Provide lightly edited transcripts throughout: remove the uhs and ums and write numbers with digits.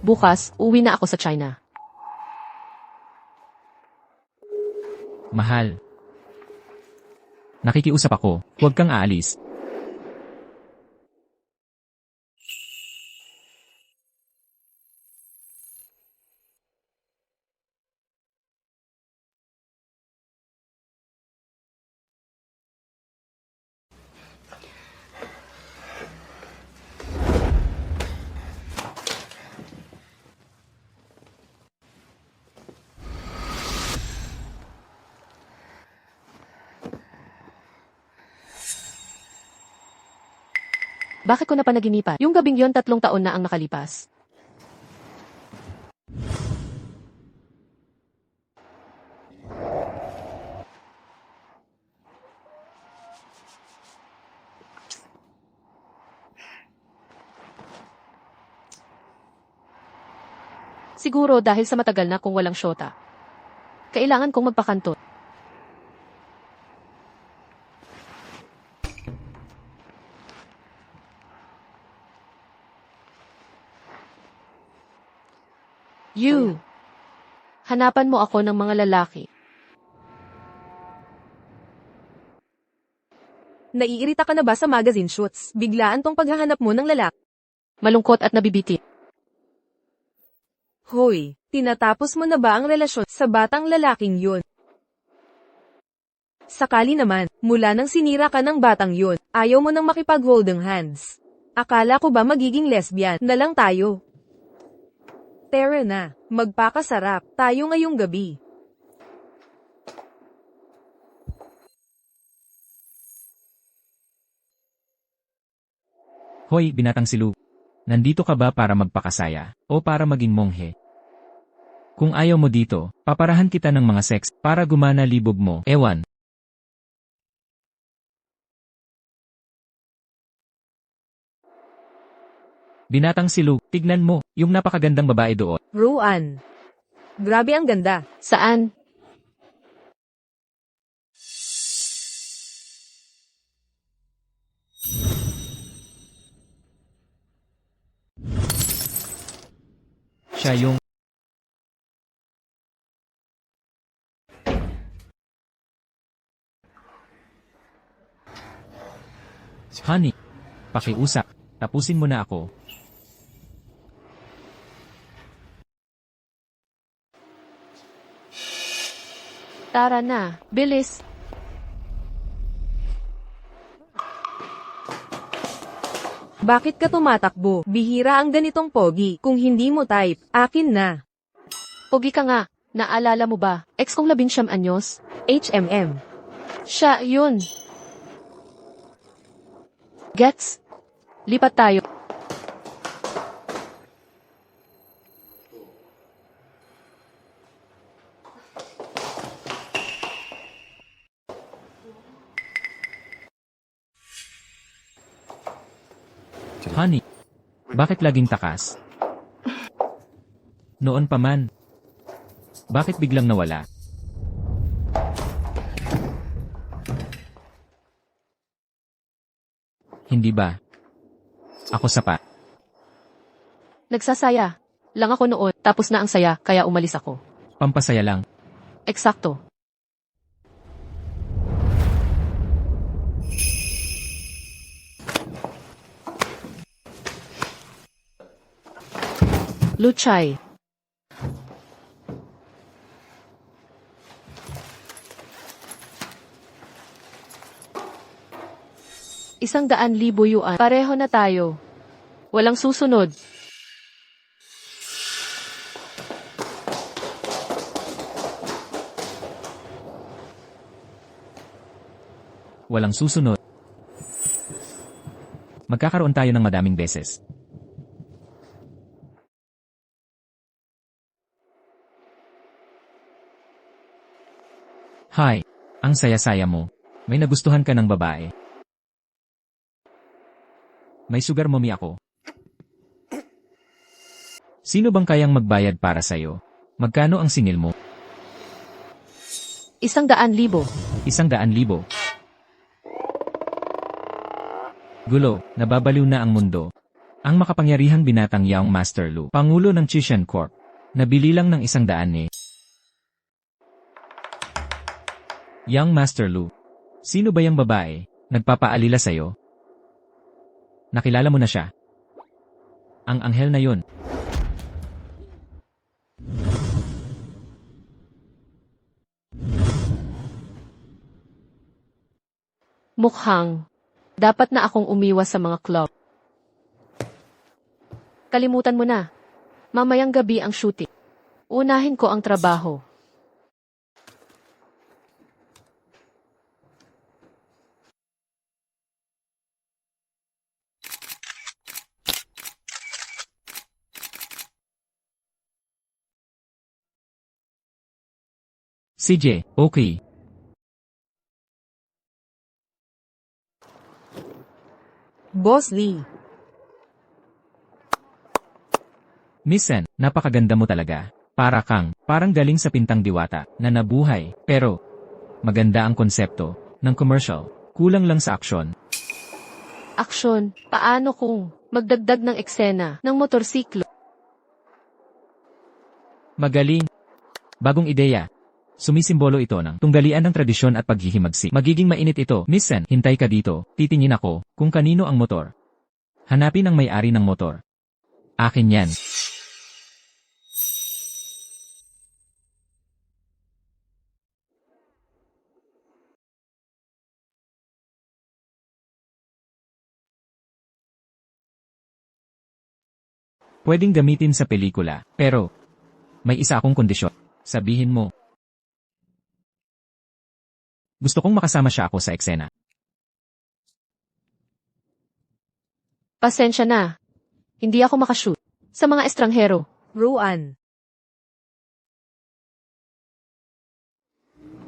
Bukas, uwi na ako sa China. Mahal. Nakikiusap ako, huwag kang aalis. Bakit ko napanaginipan? Yung gabing yon 3 taon na ang nakalipas. Siguro dahil sa matagal na kung walang syota. Kailangan kong magpakantot. You. Hanapan mo ako ng mga lalaki. Naiirita ka na ba sa magazine shoots? Biglaan tong paghahanap mo ng lalaki. Malungkot at nabibiti. Hoy, tinatapos mo na ba ang relasyon sa batang lalaking yun? Sakali naman, mula nang sinira ka ng batang yun, ayaw mo nang makipag-holding hands. Akala ko ba magiging lesbian na lang tayo? Tara na, magpakasarap tayo ngayong gabi. Hoy, binatang silu. Nandito ka ba para magpakasaya, o para maging monghe? Kung ayaw mo dito, paparahan kita ng mga sex, para gumana libog mo, ewan. Binatang silu, tignan mo, yung napakagandang babae doon. Ruan. Grabe ang ganda. Saan? Siya yung... Honey, pakiusap, tapusin mo na ako. Tara na, bilis. Bakit ka tumatakbo? Bihira ang ganitong pogi. Kung hindi mo type, akin na. Pogi ka nga, naalala mo ba? Ex kong 19 anyos? HMM. Siya, yun. Gets? Lipat tayo. Honey, bakit laging takas? Noon pa man. Bakit biglang nawala? Hindi ba? Ako sapa. Nagsasaya. Lang ako noon, tapos na ang saya, kaya umalis ako. Pampasaya lang. Eksakto. Luchay. ₱100,000 yuan. Pareho na tayo. Walang susunod. Walang susunod. Magkakaroon tayo ng madaming beses. Hi, ang saya-saya mo. May nagustuhan ka ng babae. May sugar mommy ako. Sino bang kayang magbayad para sa'yo? Magkano ang singil mo? ₱100,000. ₱100,000. Gulo, nababaliw na ang mundo. Ang makapangyarihang binatang Young Master Lu, Pangulo ng Chishan Corp. Nabili lang ng 100 ni Young Master Lu. Sino ba yung babae? Nagpapaalila sa'yo? Nakilala mo na siya? Ang anghel na yun. Mukhang, dapat na akong umiwas sa mga club. Kalimutan mo na. Mamayang gabi ang shooting. Unahin ko ang trabaho. CJ, okay. Boss Lee. Miss Sen, napakaganda mo talaga. Parang galing sa Pintang Diwata, na nabuhay, pero maganda ang konsepto ng commercial. Kulang lang sa aksyon. Aksyon, paano kung magdagdag ng eksena ng motorsiklo? Magaling. Bagong ideya. Sumisimbolo ito ng tunggalian ng tradisyon at paghihimagsik. Magiging mainit ito. Miss Sen, hintay ka dito. Titingin ako kung kanino ang motor. Hanapin ang may-ari ng motor. Akin yan. Pwedeng gamitin sa pelikula, pero may isa akong kondisyon. Sabihin mo. Gusto kong makasama siya ako sa eksena. Pasensya na. Hindi ako makashoot sa mga estranghero. Ruan.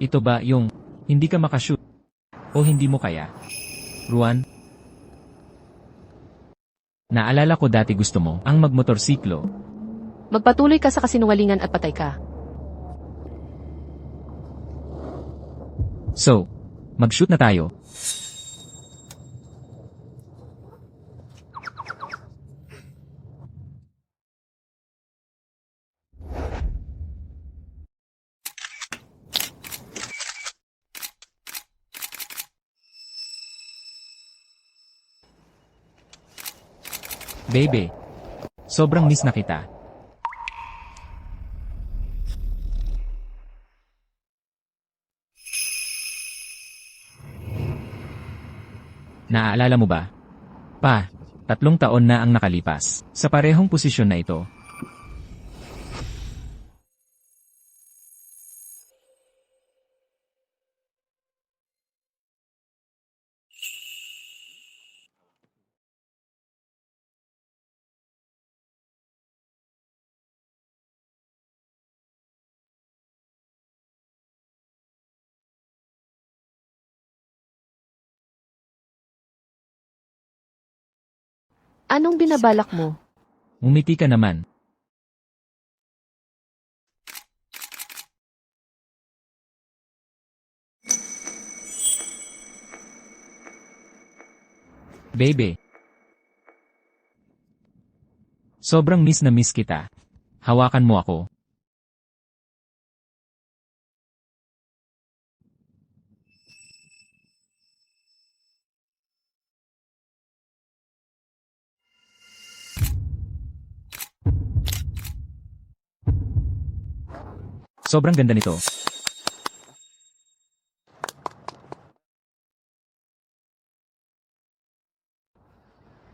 Ito ba yung hindi ka makashoot o hindi mo kaya? Ruan? Naalala ko dati gusto mo ang magmotorsiklo. Magpatuloy ka sa kasinungalingan at patay ka. So, mag-shoot na tayo. Baby, sobrang miss na kita. Naaalala mo ba? 3 taon na ang nakalipas sa parehong posisyon na ito. Anong binabalak mo? Ngumiti ka naman. Baby. Sobrang miss na miss kita. Hawakan mo ako. Sobrang ganda nito.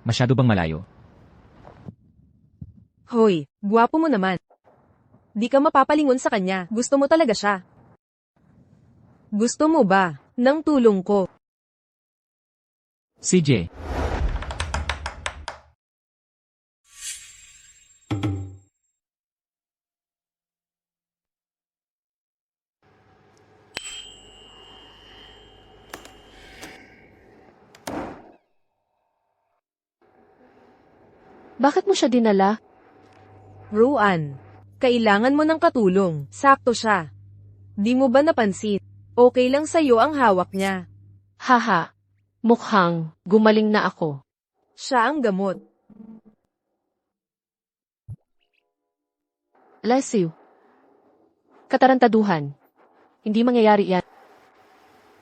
Masyado bang malayo? Hoy, guwapo mo naman. Di ka mapapalingon sa kanya. Gusto mo talaga siya. Gusto mo ba ng tulong ko? CJ. Bakit mo siya dinala? Ruan, kailangan mo ng katulong. Sakto siya. Di mo ba napansin? Okay lang sa'yo ang hawak niya. Haha. Mukhang gumaling na ako. Siya ang gamot. Bless you. Katarantaduhan. Hindi mangyayari yan.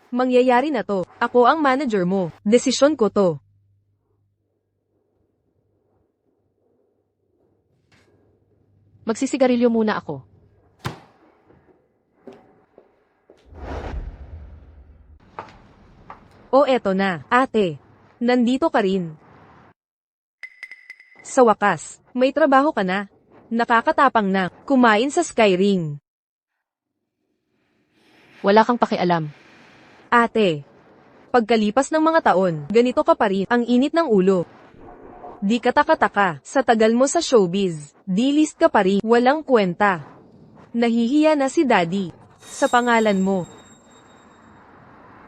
Mangyayari na to. Ako ang manager mo. Desisyon ko to. Magsisigarilyo muna ako. O eto na, ate. Nandito ka rin. Sa wakas, may trabaho ka na. Nakakatapang na, kumain sa Skyring. Wala kang pakialam. Ate, pagkalipas ng mga taon, ganito ka pa rin, ang init ng ulo. Di ka taka-taka, sa tagal mo sa showbiz, D-list ka pa rin, walang kwenta. Nahihiya na si Daddy, sa pangalan mo.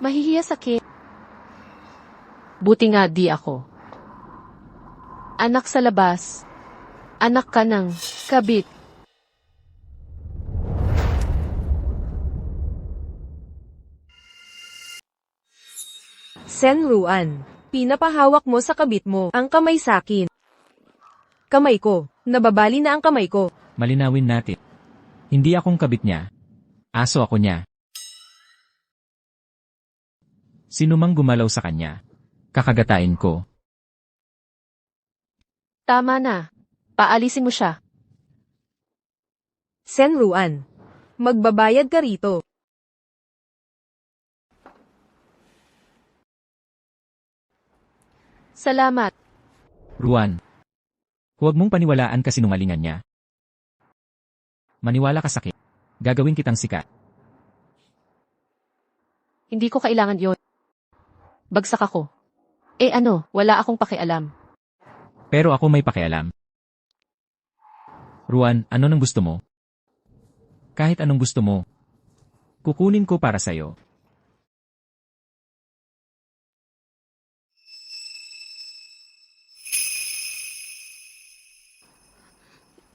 Mahihiya sakit. Buti nga di ako. Anak sa labas. Anak ka ng kabit. Sen Ruan, pinapahawak mo sa kabit mo, ang kamay sakin. Kamay ko, nababali na ang kamay ko. Malinawin natin. Hindi akong kabit niya. Aso ako niya. Sino mang gumalaw sa kanya, kakagatain ko. Tama na. Paalisin mo siya. Sen Ruan, magbabayad ka rito. Salamat. Ruan. Huwag mong paniwalaan kasinungalingan niya. Maniwala ka sakit. Gagawin kitang sikat. Hindi ko kailangan yon. Bagsak ako. Ano, wala akong pakialam. Pero ako may pakialam. Ruan, ano nang gusto mo? Kahit anong gusto mo. Kukunin ko para sa'yo.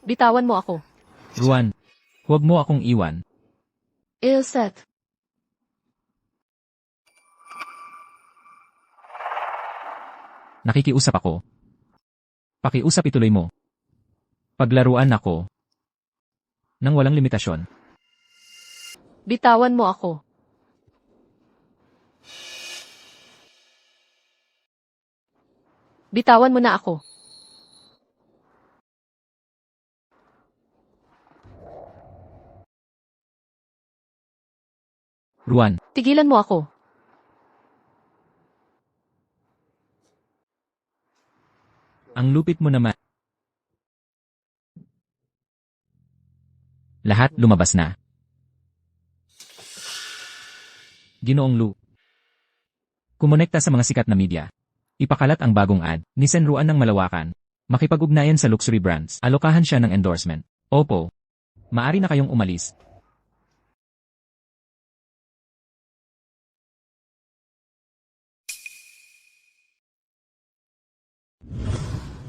Bitawan mo ako. Ruan, huwag mo akong iwan. Ilset. Nakikiusap ako. Pakiusap ituloy mo. Paglaruan ako. Nang walang limitasyon. Bitawan mo ako. Bitawan mo na ako. Ruan, Tigilan mo ako. ang lupit mo naman. Lahat lumabas na. Ginoong Lu. Kumonekta sa mga sikat na media. Ipakalat ang bagong ad ni Sen Ruan ng Malawakan. Makipag-ugnayan sa luxury brands. Alokahan siya ng endorsement. Opo. Maari na kayong umalis.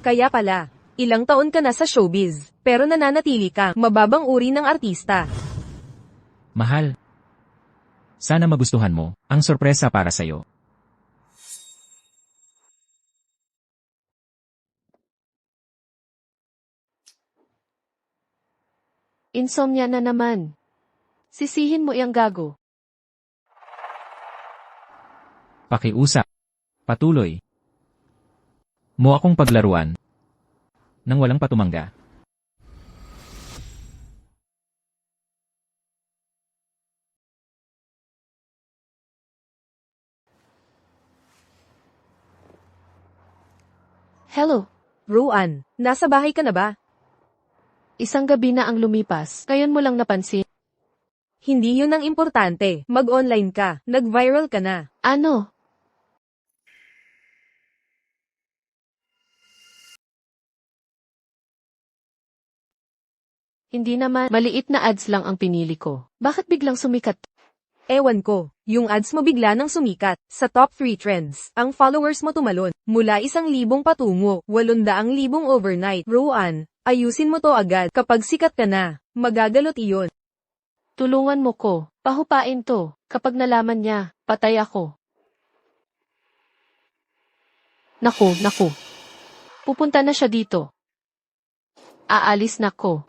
Kaya pala, ilang taon ka na sa showbiz, pero nananatili ka, mababang uri ng artista. Mahal. Sana magustuhan mo ang sorpresa para sa'yo. Insomnia na naman. Sisihin mo iyang gago. Pakiusap. Patuloy. Mo akong paglaruan. Nang walang patumangga. Hello. Ruan, nasa bahay ka na ba? Isang gabi na ang lumipas. Ngayon mo lang napansin. Hindi yun ang importante. Mag-online ka. Nag-viral ka na. Ano? Hindi naman, maliit na ads lang ang pinili ko. Bakit biglang sumikat? Ewan ko, yung ads mo bigla nang sumikat. Sa top 3 trends, ang followers mo tumalon. Mula 1,000 patungo, 800,000 overnight. Ruan, ayusin mo to agad. Kapag sikat ka na, magagalot iyon. Tulungan mo ko. Pahupain to. Kapag nalaman niya, patay ako. Naku. Pupunta na siya dito. Aalis na ko.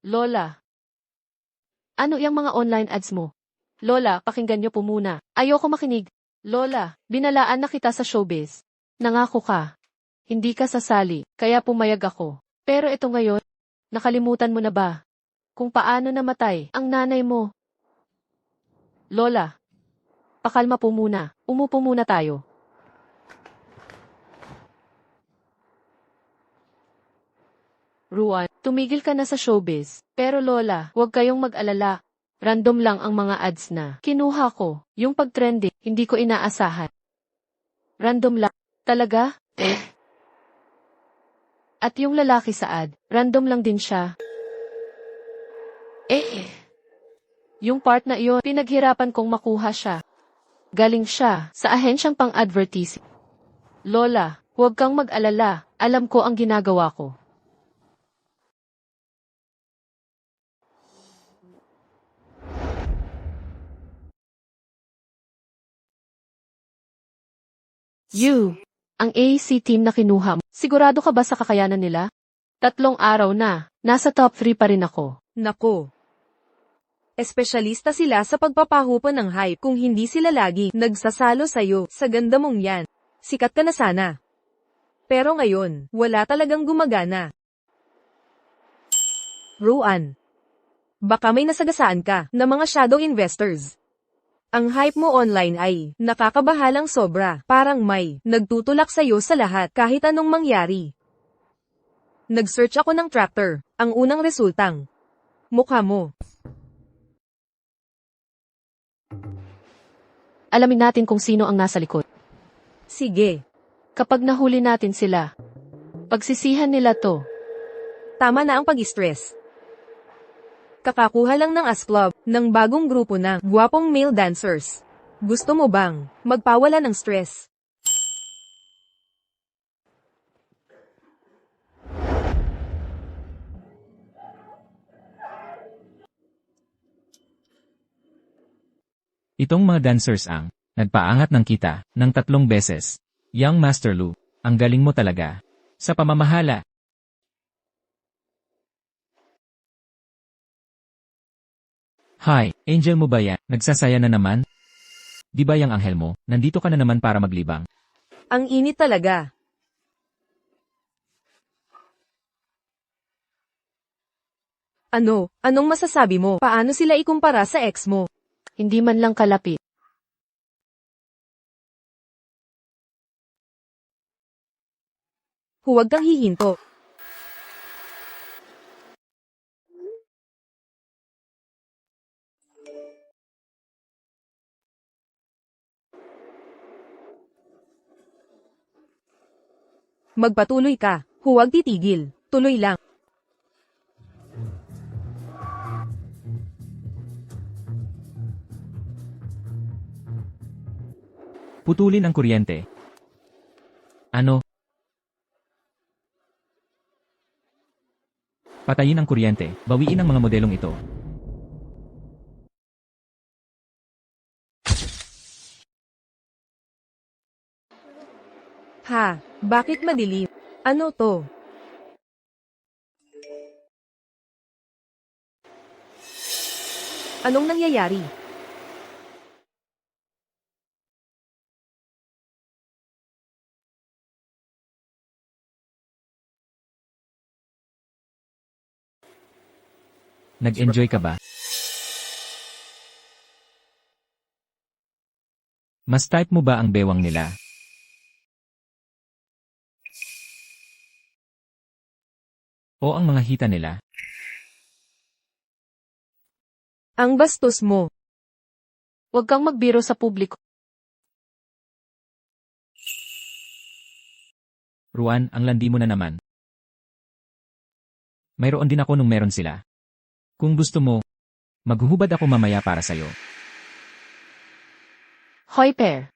Lola. Ano yung mga online ads mo? Lola, pakinggan niyo po muna. Ayoko makinig. Lola, binalaan na kita sa showbiz. Nangako ka. Hindi ka sasali, kaya pumayag ako. Pero ito ngayon, nakalimutan mo na ba? Kung paano namatay ang nanay mo? Lola, pakalma po muna. Umupo muna tayo. Ruan, tumigil ka na sa showbiz. Pero Lola, huwag kayong mag-alala. Random lang ang mga ads na kinuha ko. Yung pag-trending, hindi ko inaasahan. Random lang. Talaga? At yung lalaki sa ad, random lang din siya. Yung part na iyon, pinaghirapan kong makuha siya. Galing siya sa ahensyang pang-advertising. Lola, huwag kang mag-alala. Alam ko ang ginagawa ko. Ang AC team na kinuha mo, sigurado ka ba sa kakayanan nila? 3 araw na, nasa top 3 pa rin ako. Nako. Espesyalista sila sa pagpapahupon ng hype kung hindi sila lagi nagsasalo sa'yo sa ganda mong yan. Sikat ka na sana. Pero ngayon, wala talagang gumagana. Ruan. Baka may nasagasaan ka na mga shadow investors. Ang hype mo online ay nakakabahalang sobra, parang may nagtutulak sa'yo sa lahat kahit anong mangyari. Nag-search ako ng tractor, ang unang resultang mukha mo. Alamin natin kung sino ang nasa likod. Sige, Kapag nahuli natin sila, pagsisihan nila to. tama na ang pag-stress. Kakakuha lang ng AS Club ng bagong grupo ng gwapong male dancers. Gusto mo bang magpawala ng stress? Itong mga dancers ang nagpaangat ng kita ng 3 beses. Young Master Lu, ang galing mo talaga. Sa pamamahala. Hi, angel mo ba yan? Nagsasaya na naman? Di ba yang anghel mo, nandito ka na naman para maglibang? Ang init talaga. Ano? Anong masasabi mo? Paano sila ikumpara sa ex mo? Hindi man lang kalapit. Huwag kang hihinto. Magpatuloy ka. Huwag titigil. Tuloy lang. Putulin ang kuryente. Ano? Patayin ang kuryente, bawiin ang mga modelong ito. Ha? Bakit madilim? Ano to? Anong nangyayari? Nag-enjoy ka ba? Mas type mo ba ang bewang nila? O ang mga hita nila? Ang bastos mo. Huwag kang magbiro sa publiko. Ruan, ang landi mo na naman. Mayroon din ako nung meron sila. Kung gusto mo, maghuhubad ako mamaya para sa'yo. Hoy Per,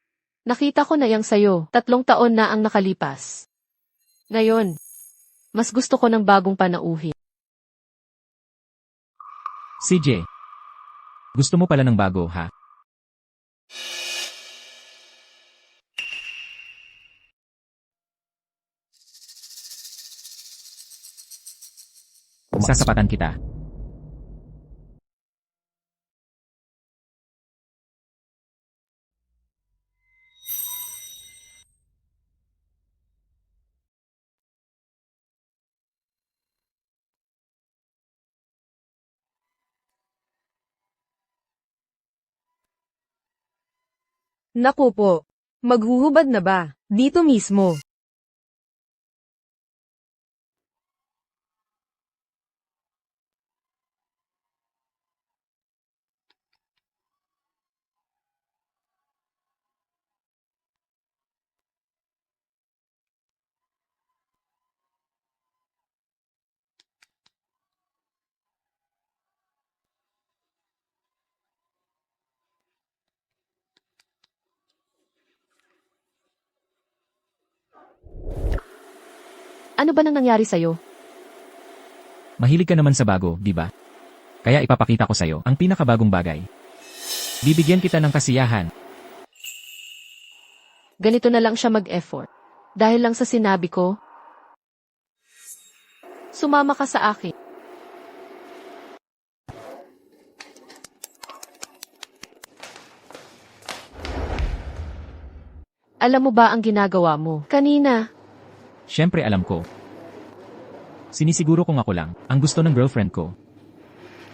nakita ko na yang sayo, 3 taon na ang nakalipas. Ngayon, mas gusto ko ng bagong panauhin. CJ, gusto mo pala ng bago, ha? Sasapatan kita. Naku po. Maghuhubad na ba? Dito mismo. Ano ba nang nangyari sa'yo? Mahilig ka naman sa bago, di ba? Kaya ipapakita ko sa'yo ang pinakabagong bagay. Bibigyan kita ng kasiyahan. Ganito na lang siya mag-effort. Dahil lang sa sinabi ko, sumama ka sa akin. Alam mo ba ang ginagawa mo? Kanina, Siyempre alam ko. Sinisiguro kong ako lang ang gusto ng girlfriend ko.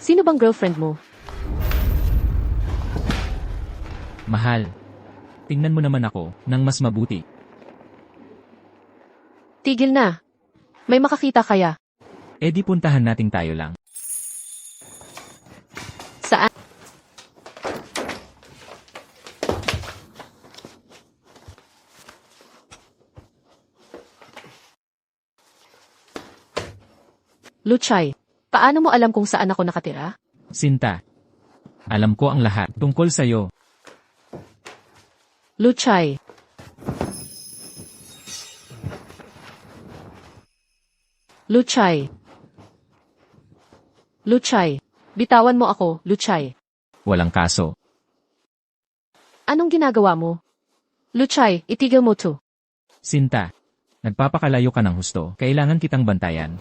sino bang girlfriend mo? Mahal. Tingnan mo naman ako ng mas mabuti. Tigil na. May makakita kaya? E di puntahan nating tayo lang. Saan? Luchay, paano mo alam kung saan ako nakatira? Sinta. Alam ko ang lahat tungkol sa'yo. Luchay. Luchay. Luchay. Bitawan mo ako, Luchay. Walang kaso. Anong ginagawa mo? Luchay, itigil mo to. Sinta. Nagpapakalayo ka ng husto. Kailangan kitang bantayan.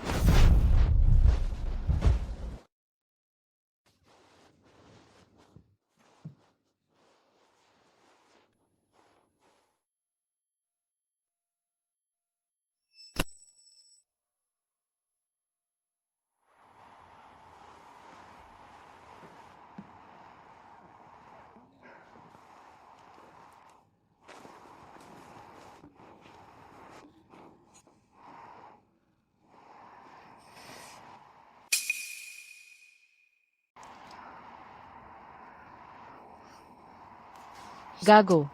Gago.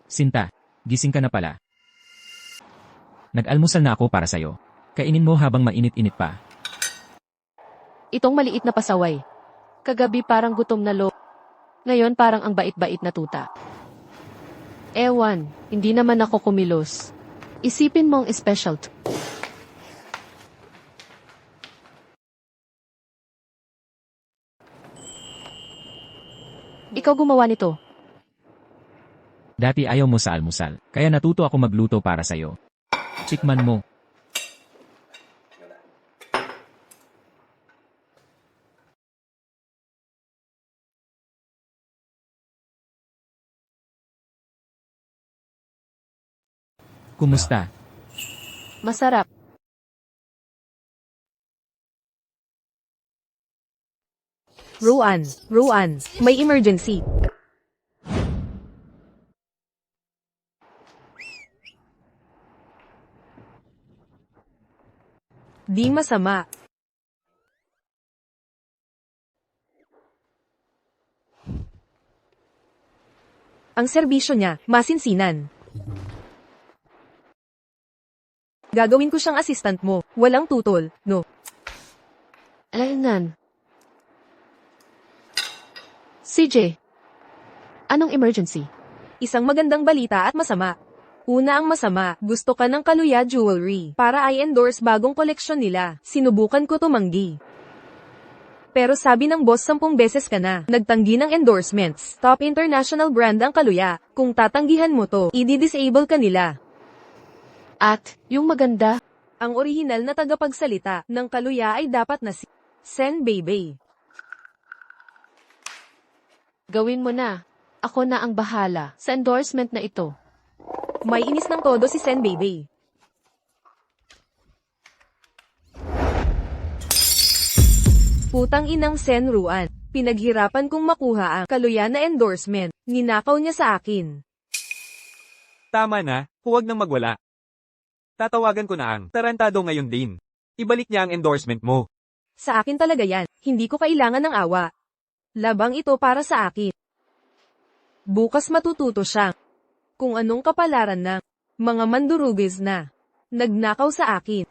Sinta. Gising ka na pala. Nag-almusal na ako para sa'yo. Kainin mo habang mainit-init pa. Itong maliit na pasaway. Kagabi parang gutom na lo. Ngayon parang ang bait-bait na tuta. Ewan, hindi naman ako kumilos. Isipin mong special to. Ikaw gumawa nito. Dati ayaw mo sa almusal, kaya natuto ako magluto para sa'yo. Tikman mo. Kumusta? Masarap. Ruan, may emergency. Di masama. Ang serbisyo niya, masinsinan. Gagawin ko siyang assistant mo, walang tutol, no? Alaynan. CJ. Anong emergency? Isang magandang balita at masama. Una ang masama, gusto ka ng Kaluya Jewelry para i-endorse bagong koleksyon nila. Sinubukan ko tumanggi. Pero sabi ng boss 10 beses ka na, nagtanggi ng endorsements. Top international brand ang Kaluya. Kung tatanggihan mo to, i-disable ka nila. At, yung maganda, Ang orihinal na tagapagsalita ng Kaluya ay dapat na si Sen Beibei. Gawin mo na. Ako na ang bahala sa endorsement na ito. May inis ng todo si Sen Baby. Putang inang Sen Ruan. Pinaghirapan kong makuha ang kaluyan na endorsement. Ninakaw niya sa akin. Tama na, huwag nang magwala. Tatawagan ko na ang tarantado ngayon din. Ibalik niya ang endorsement mo. Sa akin talaga yan. Hindi ko kailangan ng awa. Labang ito para sa akin. Bukas matututo siya kung anong kapalaran ng mga mandurugis na nagnakaw sa akin.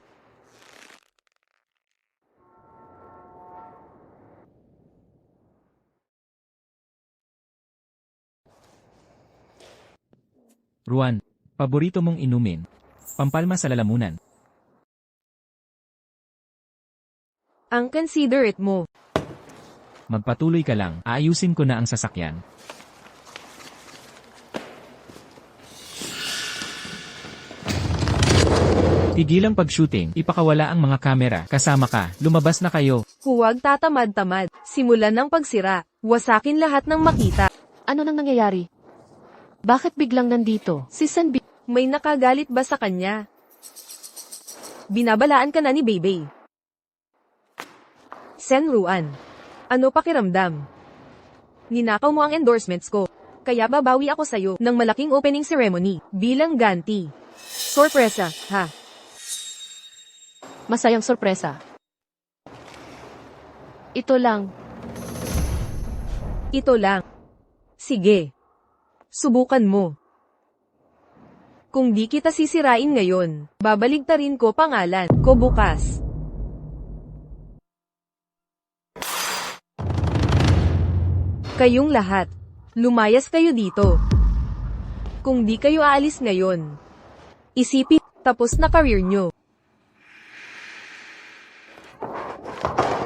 Ruan, paborito mong inumin. Pampalma sa lalamunan. Ang considerate mo. Magpatuloy ka lang, aayusin ko na ang sasakyan. Tigil ang pag-shooting, ipakawala ang mga kamera, kasama ka, lumabas na kayo. Huwag tatamad-tamad. Simulan ng pagsira. Wasakin lahat ng makita. Ano nang nangyayari? Bakit biglang nandito? Si Sen B. May nakagalit ba sa kanya? Binabalaan ka na ni Baby. Sen Ruan. Ano pakiramdam? Ninakaw mo ang endorsements ko. Kaya babawi ako sa'yo ng malaking opening ceremony bilang ganti. Sorpresa, ha? Masayang sorpresa. Ito lang. Ito lang. Sige. Subukan mo. Kung di kita sisirain ngayon, babaligtarin ko pangalan ko bukas. Kayong lahat, lumayas kayo dito. Kung di kayo aalis ngayon, isipin, tapos na career nyo.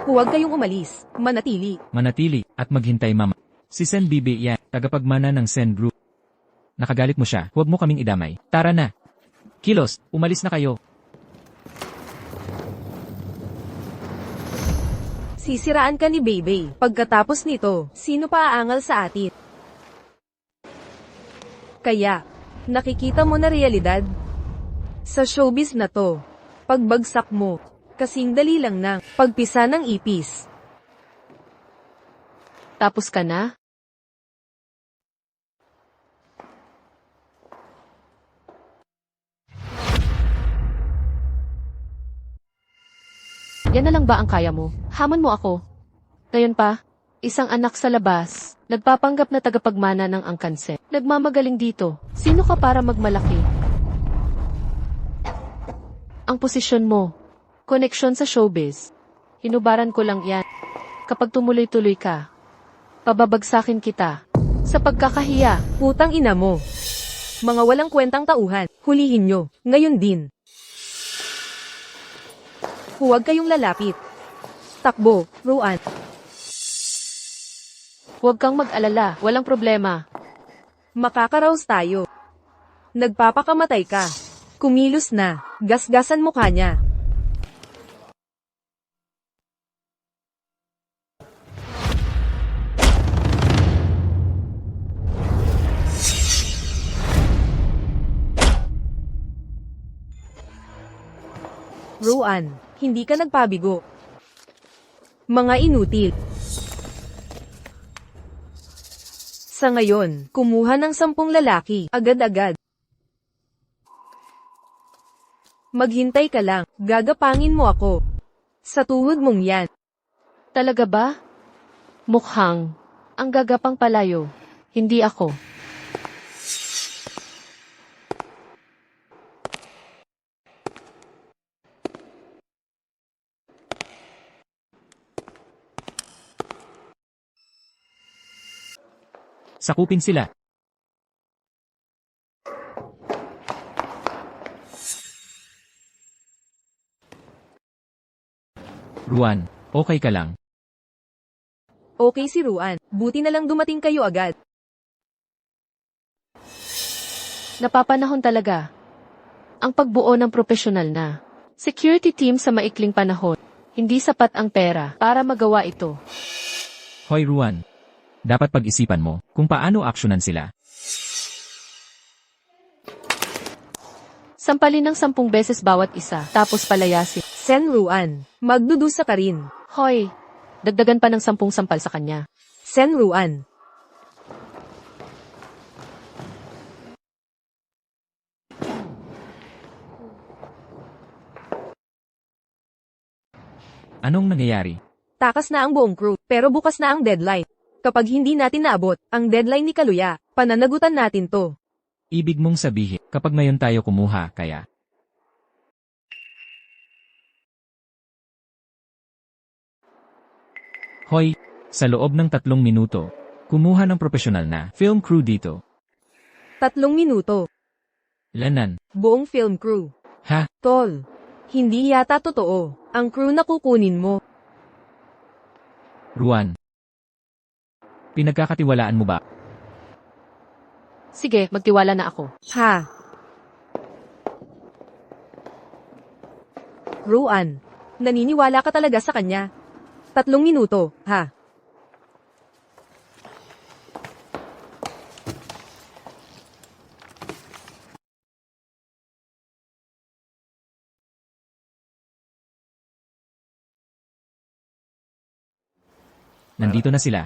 Huwag kayong umalis, manatili. Manatili, at maghintay mama. Si Sen Bibi yan, tagapagmana ng Sen Group. Nakagalit mo siya, huwag mo kaming idamay. Tara na. Kilos, umalis na kayo. Sisiraan ka ni Baby. Pagkatapos nito, sino pa aangal sa atin? Kaya, nakikita mo na realidad? Sa showbiz na to, pagbagsak mo, kasing dali lang ng pagpisa ng ipis. Tapos ka na? Yan na lang ba ang kaya mo? Hamon mo ako. Ngayon pa, isang anak sa labas, nagpapanggap na tagapagmana ng angkanse. Nagmamagaling dito. Sino ka para magmalaki? Ang posisyon mo, koneksyon sa showbiz. Hinubaran ko lang yan. Kapag tumuloy-tuloy ka, pababagsakin kita. Sa pagkakahiya, Putang ina mo. Mga walang kwentang tauhan, hulihin nyo, ngayon din. Huwag kayong lalapit. Takbo, Ruan. huwag kang mag-alala, walang problema. Makakaraos tayo. Nagpapakamatay ka. Kumilos na, gasgasan mukha niya. Ruan, hindi ka nagpabigo. Mga inutil. Sa ngayon, kumuha ng 10 lalaki, agad-agad. Maghintay ka lang, gagapangin mo ako. Sa tuhod mong yan. Talaga ba? Mukhang, ang gagapang palayo. Hindi ako. Sakupin sila. Ruan, okay ka lang. Okay si Ruan, buti na lang dumating kayo agad. Napapanahon talaga. Ang pagbuo ng profesional na security team sa maikling panahon. Hindi sapat ang pera para magawa ito. Hoy Ruan. Dapat pag-isipan mo kung paano aksyonan sila. Sampalin ng 10 beses bawat isa, tapos palayasin. Sen Ruan, magdudusa ka rin. Hoy, dagdagan pa ng 10 sampal sa kanya. Sen Ruan. Anong nangyayari? Takas na ang buong crew, pero bukas na ang deadline. Kapag hindi natin naabot ang deadline ni Kaluya, pananagutan natin to. Ibig mong sabihin, kapag ngayon tayo kumuha, kaya... Hoy, sa loob ng 3 minuto, kumuha ng profesional na film crew dito. 3 minuto. Lanan, Buong film crew. ha? Tol, hindi yata totoo ang crew na kukunin mo. Ruan. Pinagkakatiwalaan mo ba? Sige, magtiwala na ako. Ha? Ruan, naniniwala ka talaga sa kanya? 3 minuto, ha? Nandito na sila.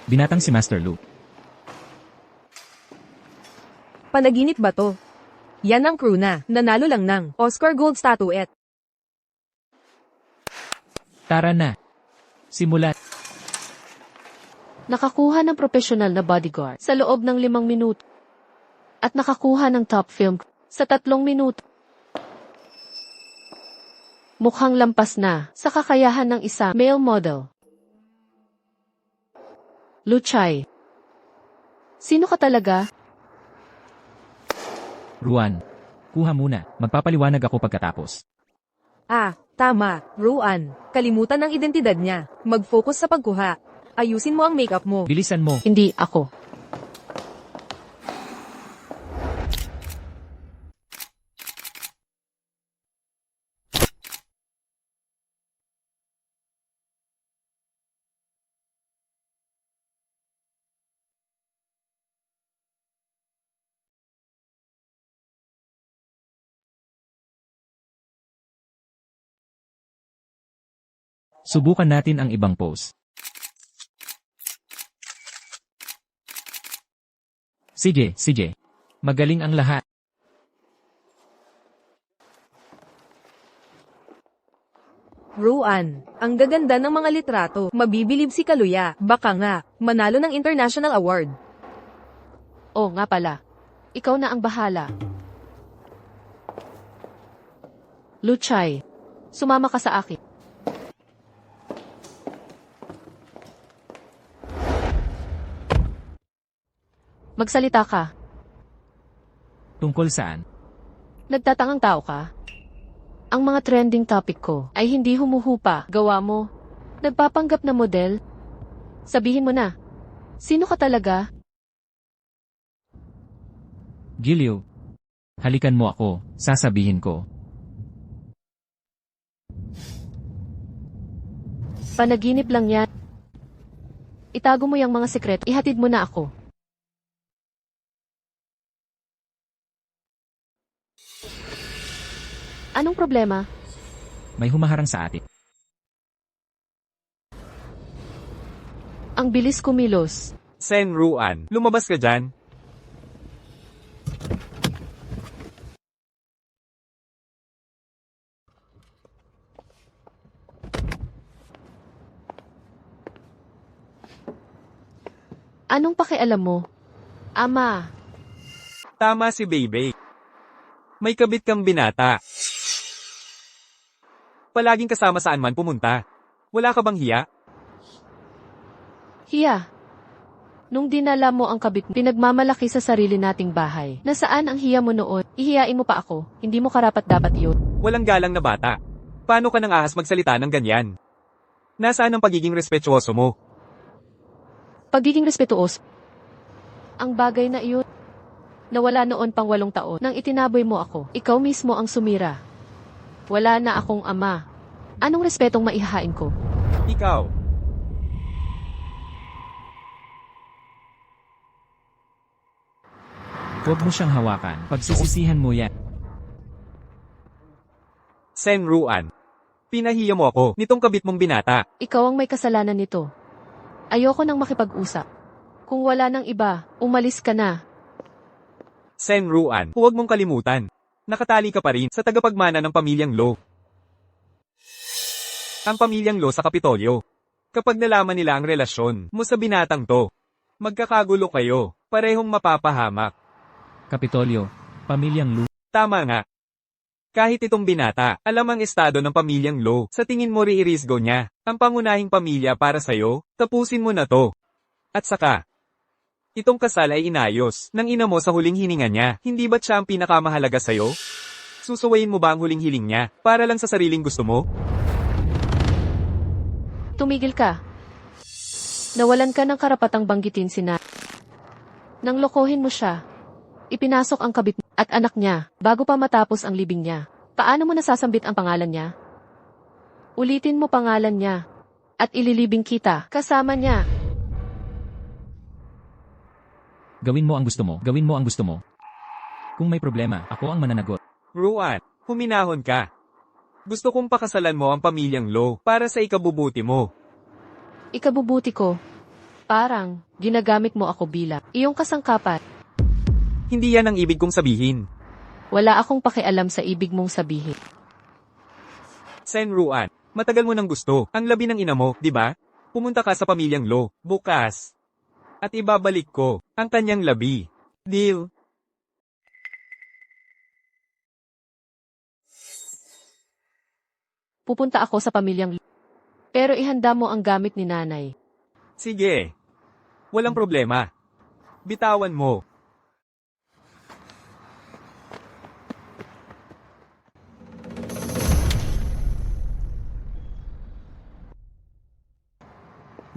Binatang si Master Lu. Panaginip ba to? Yan ang crew na, nanalo lang ng Oscar Gold Statuette. Tara na. Simulan. Nakakuha ng profesional na bodyguard sa loob ng 5 minuto. At nakakuha ng top film sa 3 minuto. Mukhang lampas na sa kakayahan ng isang male model. Luchay. Sino ka talaga? Ruan. Kuha muna. Magpapaliwanag ako pagkatapos. Ah, tama, Ruan. Kalimutan ang identidad niya. Mag-focus sa pagkuha. Ayusin mo ang makeup mo. Bilisan mo. Hindi ako. Subukan natin ang ibang pose. Sige, sige. Magaling ang lahat. Ruan, ang gaganda ng mga litrato. Mabibilib si Kaluya. Baka nga, manalo ng international award. Oh, nga pala. Ikaw na ang bahala. Luchay, sumama ka sa akin. Magsalita ka. Tungkol saan? Nagtatangang tao ka? Ang mga trending topic ko ay hindi humuhupa. Gawa mo. Nagpapanggap na model. Sabihin mo na. Sino ka talaga? Gilio. Halikan mo ako, sasabihin ko. Panaginip lang yan. Itago mo yung mga sekret. Ihatid mo na ako. Anong problema? May humaharang sa atin. Ang bilis kumilos. Sen Ruan, lumabas ka dyan. Anong pakialam mo? Ama, Tama si Bebe. May kabit kang binata. Palaging kasama saan man pumunta. Wala ka bang hiya? hiya. Nung dinala mo ang kabit, pinagmamalaki sa sarili nating bahay. Nasaan ang hiya mo noon? Ihiyain mo pa ako. Hindi mo karapat-dapat yun. Walang galang na bata. Paano ka nang ahas magsalita ng ganyan? Nasaan ang pagiging respetuoso mo? Pagiging respetuos. Ang bagay na iyon. Nawala noon pang 8 taon nang itinaboy mo ako. Ikaw mismo ang sumira. Wala na akong ama. Anong respetong maihahain ko? Ikaw. Huwag mo siyang hawakan. Pagsisisihan mo yan. Sen Ruan. Pinahiya mo ako nitong kabit mong binata. Ikaw ang may kasalanan nito. Ayoko nang makipag-usap. Kung wala nang iba, umalis ka na. Sen Ruan, huwag mong kalimutan. Nakatali ka pa rin sa tagapagmana ng pamilyang Lo. Ang pamilyang Lo sa Kapitolyo. Kapag nalaman nila ang relasyon mo sa binatang to, magkakagulo kayo, parehong mapapahamak. Kapitolyo, pamilyang Lu. Tama nga. Kahit itong binata, alam ang estado ng pamilyang Lo, sa tingin mo riirisgo niya, ang pangunahing pamilya para sa'yo, tapusin mo na to. At saka, itong kasal ay inayos ng ina mo sa huling hininga niya, hindi ba't siya ang pinakamahalaga sa'yo? Susuwayin mo ba ang huling hiling niya, para lang sa sariling gusto mo? Tumigil ka. Nawalan ka ng karapatang banggitin si Nat. Nang lokohin mo siya, ipinasok ang kabit at anak niya bago pa matapos ang libing niya. Paano mo nasasambit ang pangalan niya? Ulitin mo pangalan niya at ililibing kita kasama niya. Gawin mo ang gusto mo. Gawin mo ang gusto mo. Kung may problema, ako ang mananagot. Ruan, huminahon ka. Gusto kong pakasalan mo ang pamilyang Lo para sa ikabubuti mo. Ikabubuti ko. Parang ginagamit mo ako bilang iyong kasangkapan. Hindi yan ang ibig kong sabihin. Wala akong pakialam sa ibig mong sabihin. Sen Ruan, matagal mo nang gusto ang labi ng ina mo, di ba? Pumunta ka sa pamilyang Lo, bukas. At ibabalik ko ang kanyang labi. Deal? Pupunta ako sa pamilyang pero ihanda mo ang gamit ni nanay. Sige. Walang problema. Bitawan mo.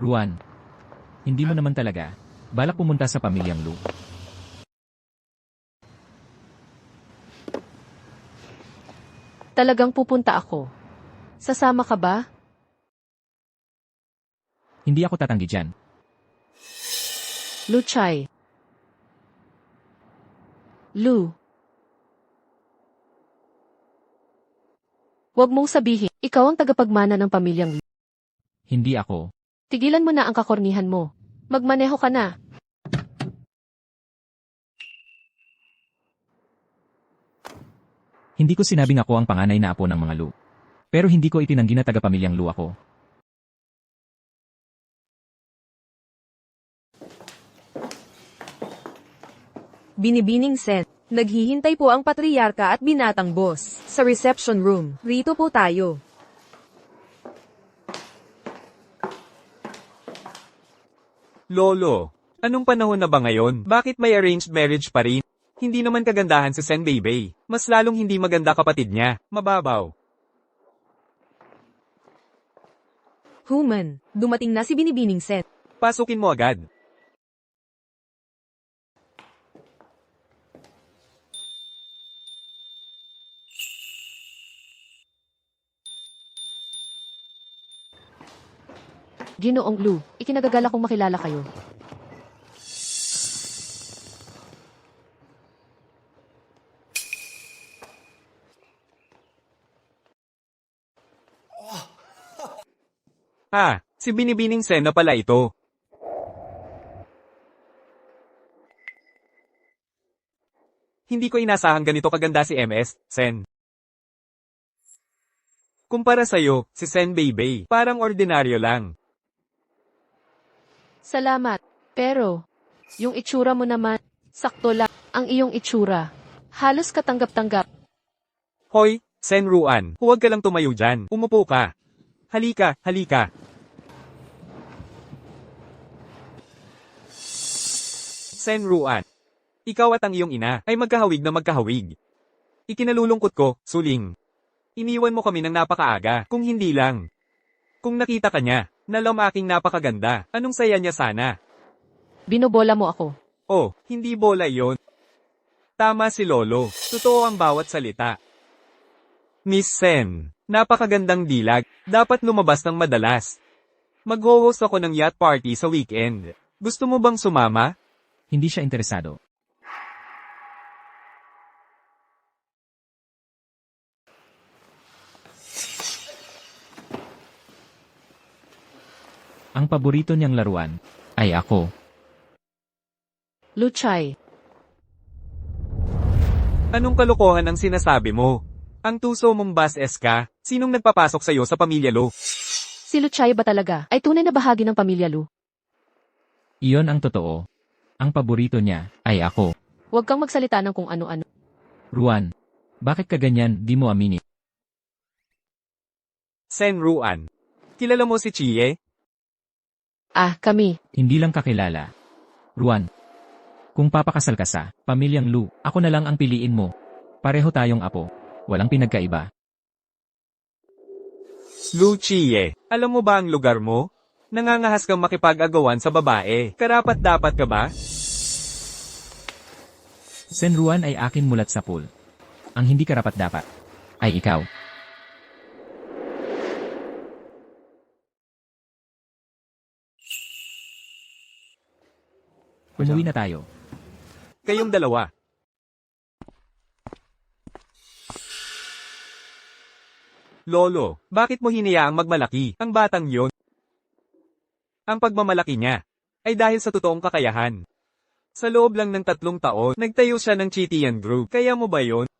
Ruan. Hindi mo naman talaga. Balak pumunta sa pamilyang Lu. Talagang pupunta ako. Sasama ka ba? Hindi ako tatanggi dyan. Luchay. Lu. Huwag mong sabihin, ikaw ang tagapagmana ng pamilyang Lu. Hindi ako. Tigilan mo na ang kakornihan mo. Magmaneho ka na. Hindi ko sinabing ako ang panganay na apo ng mga Lu. Pero hindi ko itinanggi na tagapamilyang Lu ako. Binibining Sen. Naghihintay po ang patriarka at binatang boss sa reception room. Rito po tayo. Lolo, anong panahon na ba ngayon? Bakit may arranged marriage pa rin? Hindi naman kagandahan si Sen Beibei. Mas lalong hindi maganda kapatid niya. Mababaw. Human, dumating na si Binibining Sen. Pasukin mo agad. Ginoong Lu, ikinagagala kong makilala kayo. Si Binibining Sen na pala ito. Hindi ko inasahang ganito kaganda si MS, Sen. Kumpara sa'yo, si Sen Beibei, parang ordinaryo lang. Salamat. Pero, yung itsura mo naman, sakto lang ang iyong itsura. Halos katanggap-tanggap. Hoy, Sen Ruan, huwag ka lang tumayo dyan. Umupo ka. Halika, halika. Sen Ruan, ikaw at ang iyong ina ay magkahawig na magkahawig. Ikinalulungkot ko, Suling. Iniwan mo kami ng napakaaga, kung hindi lang. Kung nakita ka niya, nalam aking napakaganda, anong saya niya sana. Binobola mo ako. Oh, hindi bola yon. Tama si Lolo. Totoo ang bawat salita. Miss Sen, napakagandang dilag. Dapat lumabas ng madalas. Mag-host ako ng yacht party sa weekend. Gusto mo bang sumama? Hindi siya interesado. Ang paborito niyang laruan ay ako. Luchay. Anong kalokohan ang sinasabi mo? Ang tuso mong bas ka? Sinong nagpapasok sa'yo sa pamilya Lo? Si Luchay ba talaga ay tunay na bahagi ng pamilya Lu? Iyon ang totoo. Ang paborito niya ay ako. Huwag kang magsalita ng kung ano-ano. Ruan, bakit ka ganyan di mo aminin? Sen Ruan. Kilala mo si Chie? Ah, kami. Hindi lang kakilala. Ruan, kung papakasal ka sa pamilyang Lu, ako na lang ang piliin mo. Pareho tayong apo. Walang pinagkaiba. Lu Chie, alam mo ba ang lugar mo? Nangangahas kang makipag-agawan sa babae. Karapat-dapat ka ba? Sen Ruan ay akin mulat sa pool. Ang hindi karapat-dapat ay ikaw. Umuwi na tayo. Kayong dalawa. Lolo, bakit mo hinayaang magmalaki ang batang yon? Ang pagmamalaki niya ay dahil sa totoong kakayahan. Sa loob lang ng 3 taon, nagtayo siya ng Chitian Group. Kaya mo ba yon?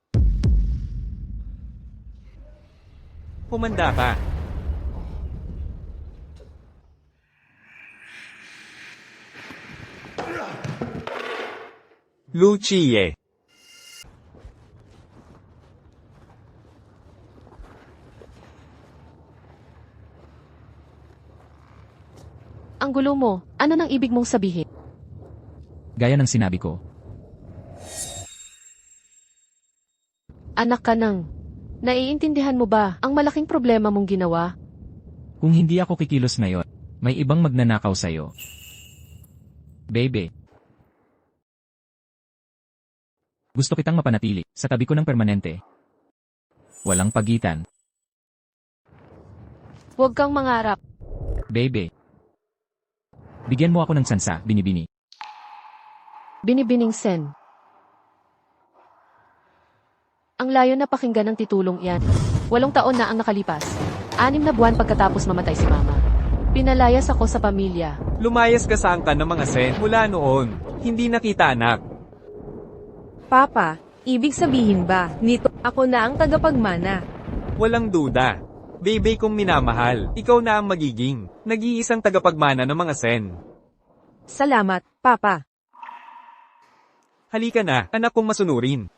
Humanda ka. Lu Chie. Ang gulo mo, ano nang ibig mong sabihin? Gaya ng sinabi ko. Anak ka nang. Naiintindihan mo ba ang malaking problema mong ginawa? Kung hindi ako kikilos ngayon, may ibang magnanakaw sa'yo. Baby. Gusto kitang mapanatili sa tabi ko ng permanente. Walang pagitan. Huwag kang mangarap. Baby. Bigyan mo ako ng sansa, binibini. Binibining Sen. Ang layo na pakinggan ng titulong iyan. 8 taon na ang nakalipas. 6 na buwan pagkatapos mamatay si Mama. Pinalayas ako sa pamilya. Lumayas ka sa angkan ng mga Sen mula noon. Hindi nakita anak. Papa, ibig sabihin ba, nito, ako na ang tagapagmana? Walang duda. Bebe kong minamahal, ikaw na ang magiging nag-iisang tagapagmana ng mga Sen. Salamat, Papa. Halika na, anak kong masunurin.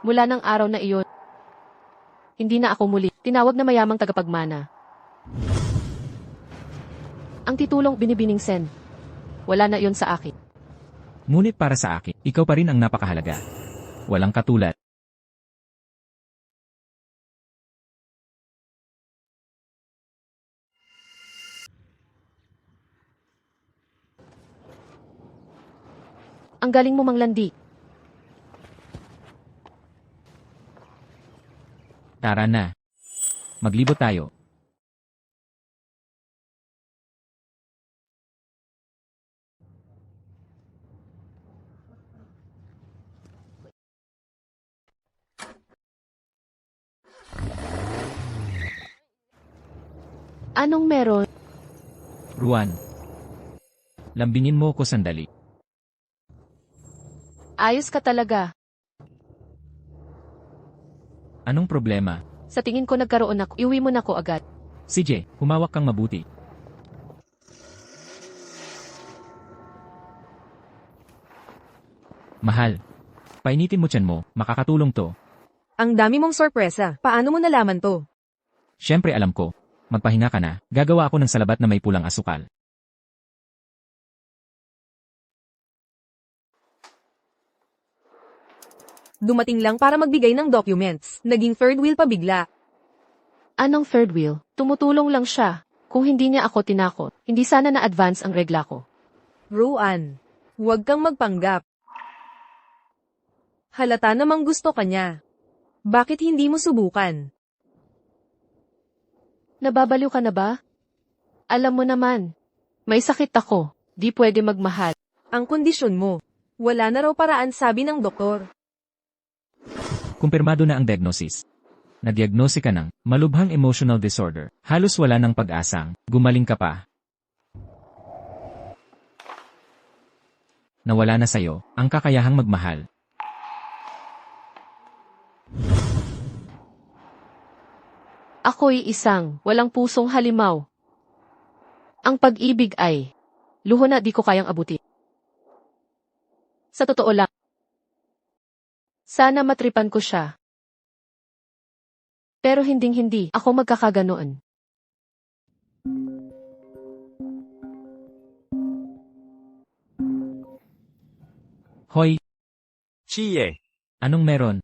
Mula ng araw na iyon, hindi na ako muli tinawag na mayamang tagapagmana. Ang titulong Binibining Sen. Wala na iyon sa akin. Ngunit para sa akin, ikaw pa rin ang napakahalaga. Walang katulad. Ang galing mo manglandi. Tara na. Maglibot tayo. Anong meron? Ruan. Lambingin mo ko sandali. Ayos ka talaga. Anong problema? Sa tingin ko nagkaroon ako. Iuwi mo na ko agad. CJ, humawak kang mabuti. Mahal. Painitin mo tiyan mo, makakatulong to. Ang dami mong sorpresa. Paano mo nalaman to? Siyempre alam ko. Magpahinga ka na, gagawa ako ng salabat na may pulang asukal. Dumating lang para magbigay ng documents. Naging third wheel pa bigla. Anong third wheel? Tumutulong lang siya. Kung hindi niya ako tinakot, hindi sana na-advance ang regla ko. Ruan, huwag kang magpanggap. Halata namang gusto ka niya. Bakit hindi mo subukan? Nababaliw ka na ba? Alam mo naman, may sakit ako, di pwede magmahal. Ang kondisyon mo. Wala na raw paraan, sabi ng doktor. Kumpirmado na ang diagnosis. Na-diagnose ka ng malubhang emotional disorder. Halos wala ng pag-asang gumaling ka pa. Nawala na sa'yo ang kakayahang magmahal. Ako'y isang walang pusong halimaw. Ang pag-ibig ay luho na di ko kayang abuti. Sa totoo lang, sana matripan ko siya. Pero hinding-hindi ako magkakaganoon. Hoy, Chie, anong meron?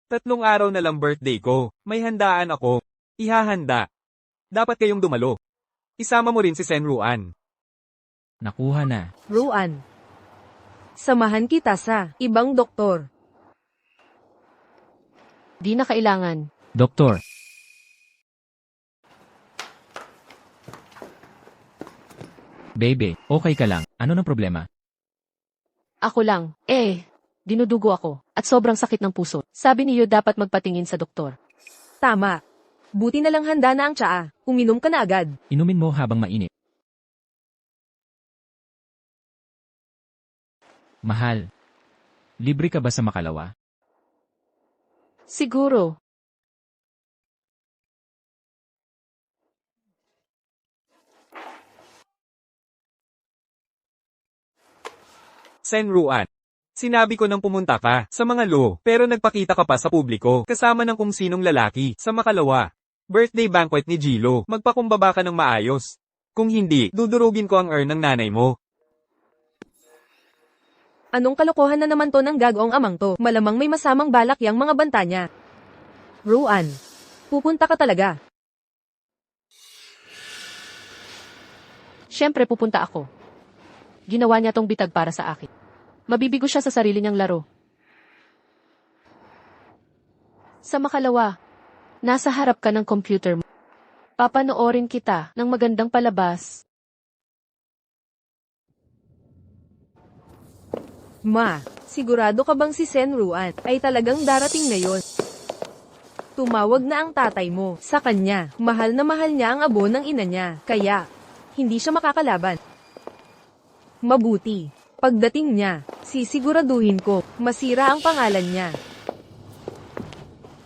3 araw na lang birthday ko. May handaan ako. Ihahanda. Dapat kayong dumalo. Isama mo rin si Sen Ruan. Nakuha na. Ruan, samahan kita sa ibang doktor. Di na kailangan. Doktor. Baby, okay ka lang. Ano ng problema? Ako lang, dinudugo ako, at sobrang sakit ng puso. Sabi niyo dapat magpatingin sa doktor. Tama. Buti na lang handa na ang tsaa. Uminom ka na agad. Inumin mo habang mainit. Mahal. Libre ka ba sa Makalawa? Siguro. Sen Ruan. Sinabi ko nang pumunta ka sa mga lo, pero nagpakita ka pa sa publiko, kasama ng kung sinong lalaki, sa Makalawa. Birthday banquet ni Gilo, magpakumbaba ka ng maayos. Kung hindi, dudurugin ko ang ng nanay mo. Anong kalokohan na naman to ng gagawang amang to? Malamang may masamang balak yang mga banta niya. Ruan, pupunta ka talaga. Siyempre pupunta ako. Ginawa niya tong bitag para sa akin. Mabibigo siya sa sarili niyang laro. Sa Makalawa, nasa harap ka ng computer mo. Papanoorin kita ng magandang palabas. Ma, sigurado ka bang si Sen Ruan ay talagang darating na yon? Tumawag na ang tatay mo sa kanya. Mahal na mahal niya ang abo ng ina niya. Kaya, hindi siya makakalaban. Mabuti. Pagdating niya, sisiguraduhin ko, masira ang pangalan niya.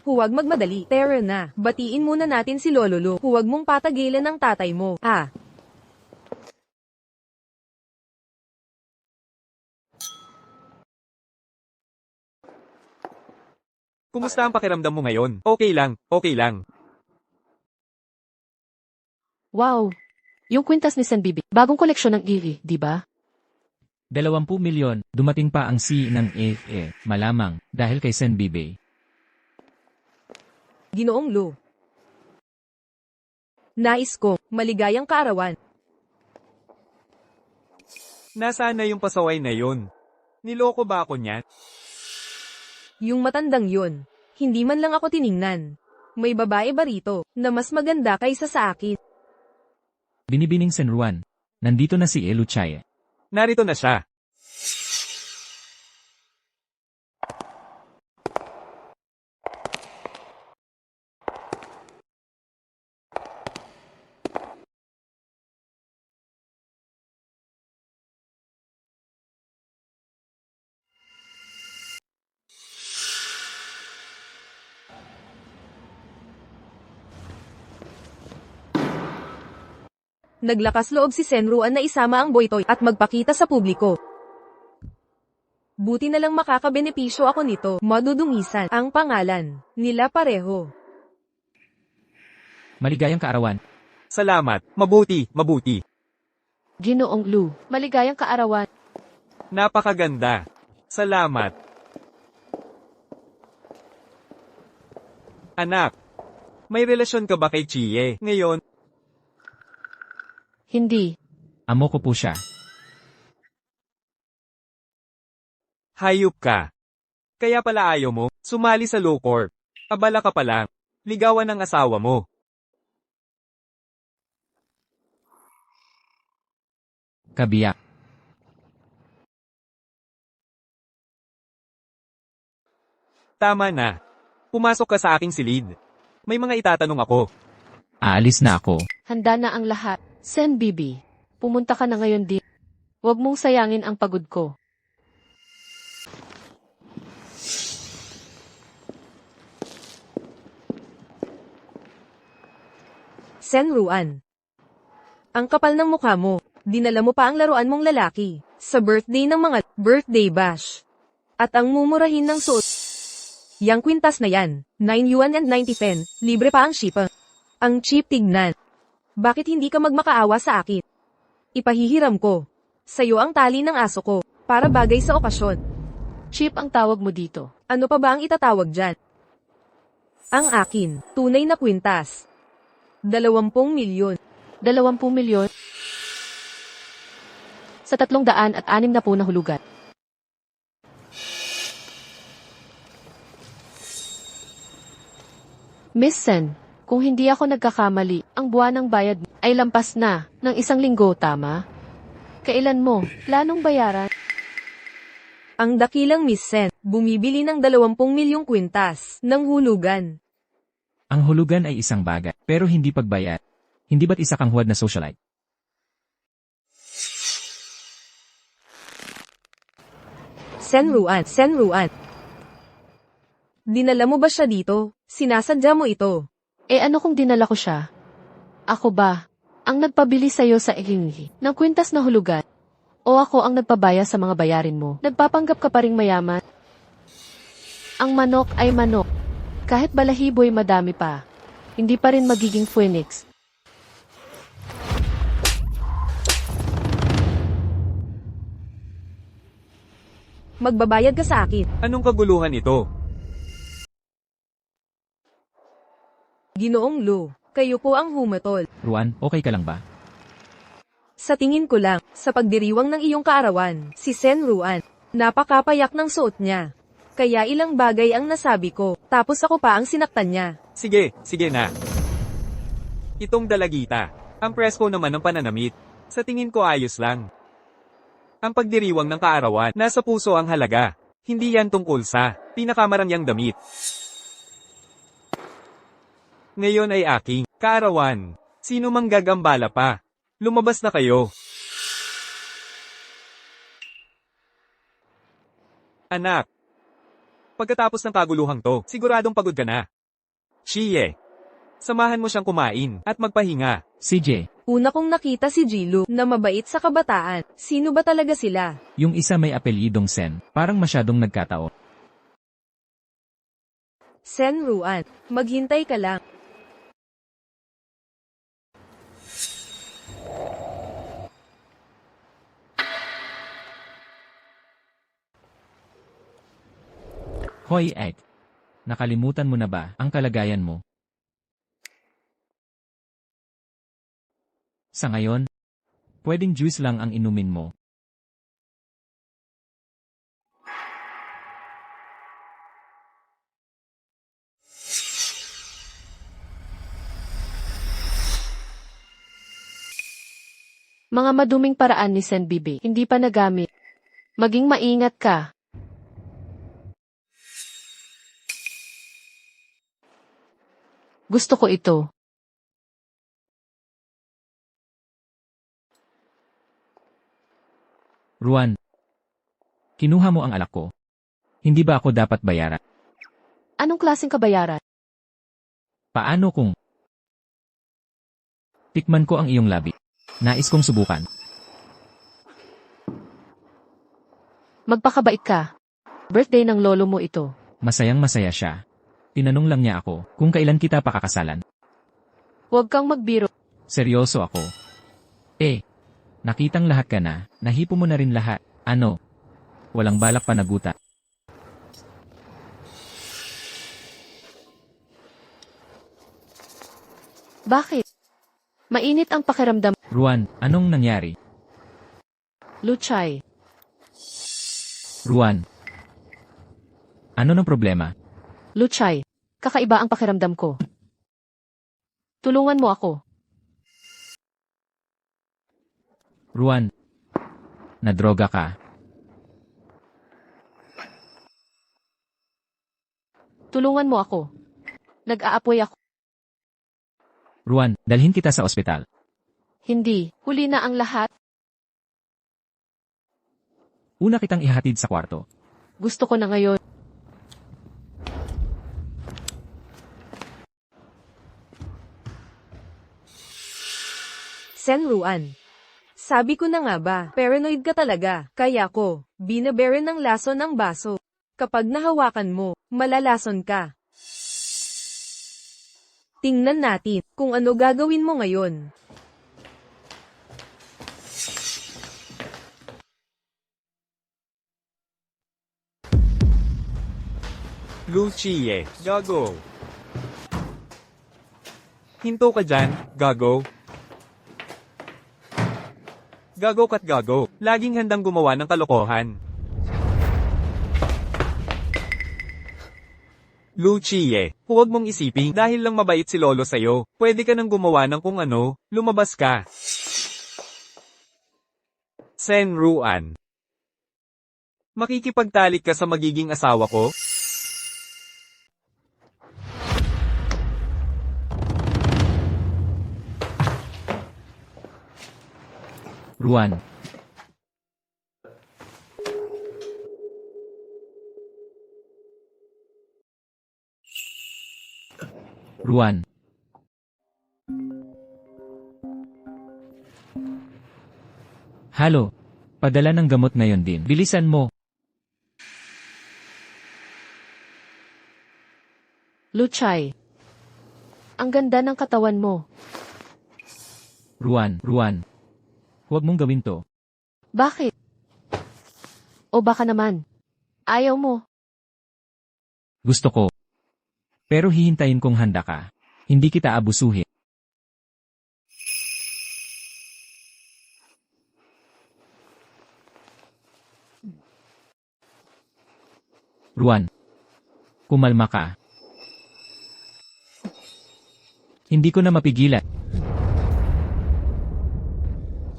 Huwag magmadali. Tara na. Batiin muna natin si Lololo. Huwag mong patagilan ang tatay mo. Kumusta ang pakiramdam mo ngayon? Okay lang, okay lang. Wow! Yung kwintas ni Sen Bibi. Bagong koleksyon ng Iri, di ba? 20 milyon, dumating pa ang C ng A, malamang, dahil kay Sen Bibe. Ginoong Lu. Nais ko, maligayang kaarawan. Nasaan na yung pasaway na yun? Niloko ba ako niyan? Yung matandang yun, hindi man lang ako tiningnan. May babae ba rito, na mas maganda kaysa sa akin? Binibining Sen Ruan. Nandito na si Eluchaya. Narito na siya. Naglakas loob si Sen Ruan na isama ang Boytoy at magpakita sa publiko. Buti na lang makakabenepisyo ako nito. Madudungisan ang pangalan nila pareho. Maligayang kaarawan. Salamat. Mabuti, mabuti. Ginoong Lu. Maligayang kaarawan. Napakaganda. Salamat. Anak, may relasyon ka ba kay Chie? Ngayon, Hindi. Amo ko po siya. hayop ka. Kaya pala ayaw mo, sumali sa Low Corp. Abala ka pa lang. Ligawan ng asawa mo. Kabiyak. Tama na. Pumasok ka sa aking silid. May mga itatanong ako. Aalis na ako. Handa na ang lahat. Sen Bibi. Pumunta ka na ngayon din. Huwag mong sayangin ang pagod ko. Sen Ruan. Ang kapal ng mukha mo. Dinala mo pa ang laruan mong lalaki. Sa birthday ng mga birthday bash. At ang mumurahin ng suot. Yang kwintas na yan, 9 yuan and 90 pen, libre pa ang shipping. Ang cheap tignan. Bakit hindi ka magmakaawa sa akin? Ipahihiram ko. Sa'yo ang tali ng aso ko, para bagay sa okasyon. Cheap ang tawag mo dito. Ano pa ba ang itatawag dyan? Ang akin, tunay na kwintas. 20 milyon. 20 milyon? Sa 360 na hulugan. Miss Sen, kung hindi ako nagkakamali, ang buwan ng bayad ay lampas na ng 1 linggo, tama? Kailan mo planong bayaran? Ang dakilang Miss Sen, bumibili ng 20 milyong kwintas ng hulugan. Ang hulugan ay isang bagay, pero hindi pagbayad. Hindi ba't isa kang huwad na socialite? Sen Ruan. Dinala mo ba siya dito? Sinasadya mo ito. Eh ano kung dinala ko siya? Ako ba ang nagpabili sa'yo sa ilingi ng kwintas na hulugan? O ako ang nagpabaya sa mga bayarin mo? Nagpapanggap ka pa ring mayaman? Ang manok ay manok. Kahit balahibo'y madami pa. Hindi pa rin magiging phoenix. Magbabayad ka sa akin. Anong kaguluhan ito? Ginoong Lu, kayo po ang humatol. Ruan, okay ka lang ba? Sa tingin ko lang, sa pagdiriwang ng iyong kaarawan, si Sen Ruan, napakapayak ng suot niya. Kaya ilang bagay ang nasabi ko, tapos ako pa ang sinaktan niya. Sige na. Itong dalagita. Ang presko naman ng pananamit. Sa tingin ko ayos lang. Ang pagdiriwang ng kaarawan, nasa puso ang halaga. Hindi yan tungkol sa pinakamarangyang damit. Ngayon ay aking kaarawan. Sino mang gagambala pa? Lumabas na kayo. Anak. Pagkatapos ng kaguluhang to, siguradong pagod ka na. Chie. Samahan mo siyang kumain at magpahinga. CJ, Una kong nakita si Jilu, na mabait sa kabataan. Sino ba talaga sila? yung isa may apelyidong Sen, parang masyadong nagkataon. Sen Ruan, maghintay ka lang. Hoy Egg, nakalimutan mo na ba ang kalagayan mo? Sa ngayon, pwedeng juice lang ang inumin mo. Mga maduming paraan ni Sen Bibi, hindi pa nagamit. Maging maingat ka. Gusto ko ito. Ruan, kinuha mo ang alak ko. Hindi ba ako dapat bayaran? Anong klaseng kabayaran? Paano kung tikman ko ang iyong labi? Nais kong subukan. Magpakabait ka. Birthday ng lolo mo ito. Masayang masaya siya. Tinanong lang niya ako kung kailan kita pakakasalan. Huwag kang magbiro. Seryoso ako. Nakitang lahat ka na, nahipo mo na rin lahat. Ano? Walang balak panaguta. Bakit? Mainit ang pakiramdam. Ruan, anong nangyari? Luchay. Ruan. Ano ng problema? Luchay. Kakaiba ang pakiramdam ko. Tulungan mo ako. Ruan. Nadroga ka. Tulungan mo ako. Nag-aapoy ako. Ruan, dalhin kita sa ospital. Hindi. Huli na ang lahat. Una kitang ihatid sa kwarto. Gusto ko na ngayon. Sen Ruan. Sabi ko na nga ba, paranoid ka talaga. Kaya ko, binabaran ng lason ng baso. Kapag nahawakan mo, malalason ka. Tingnan natin kung ano gagawin mo ngayon. Lucie, gago. Hinto ka dyan, gago. Gago ka't gago. Laging handang gumawa ng kalokohan. Lucie, huwag mong isipin dahil lang mabait si Lolo sa'yo. Pwede ka nang gumawa ng kung ano, lumabas ka. Sen Ruan. Makikipagtalik ka sa magiging asawa ko? Ruan. Ruan. Halo. Padala ng gamot ngayon din. Bilisan mo. Luchay. Ang ganda ng katawan mo. Ruan. Huwag mong gawin to. Bakit? O baka naman. Ayaw mo. Gusto ko. Pero hihintayin kong handa ka. Hindi kita abusuhin. Ruan. Kumalma ka. Hindi ko na mapigilan.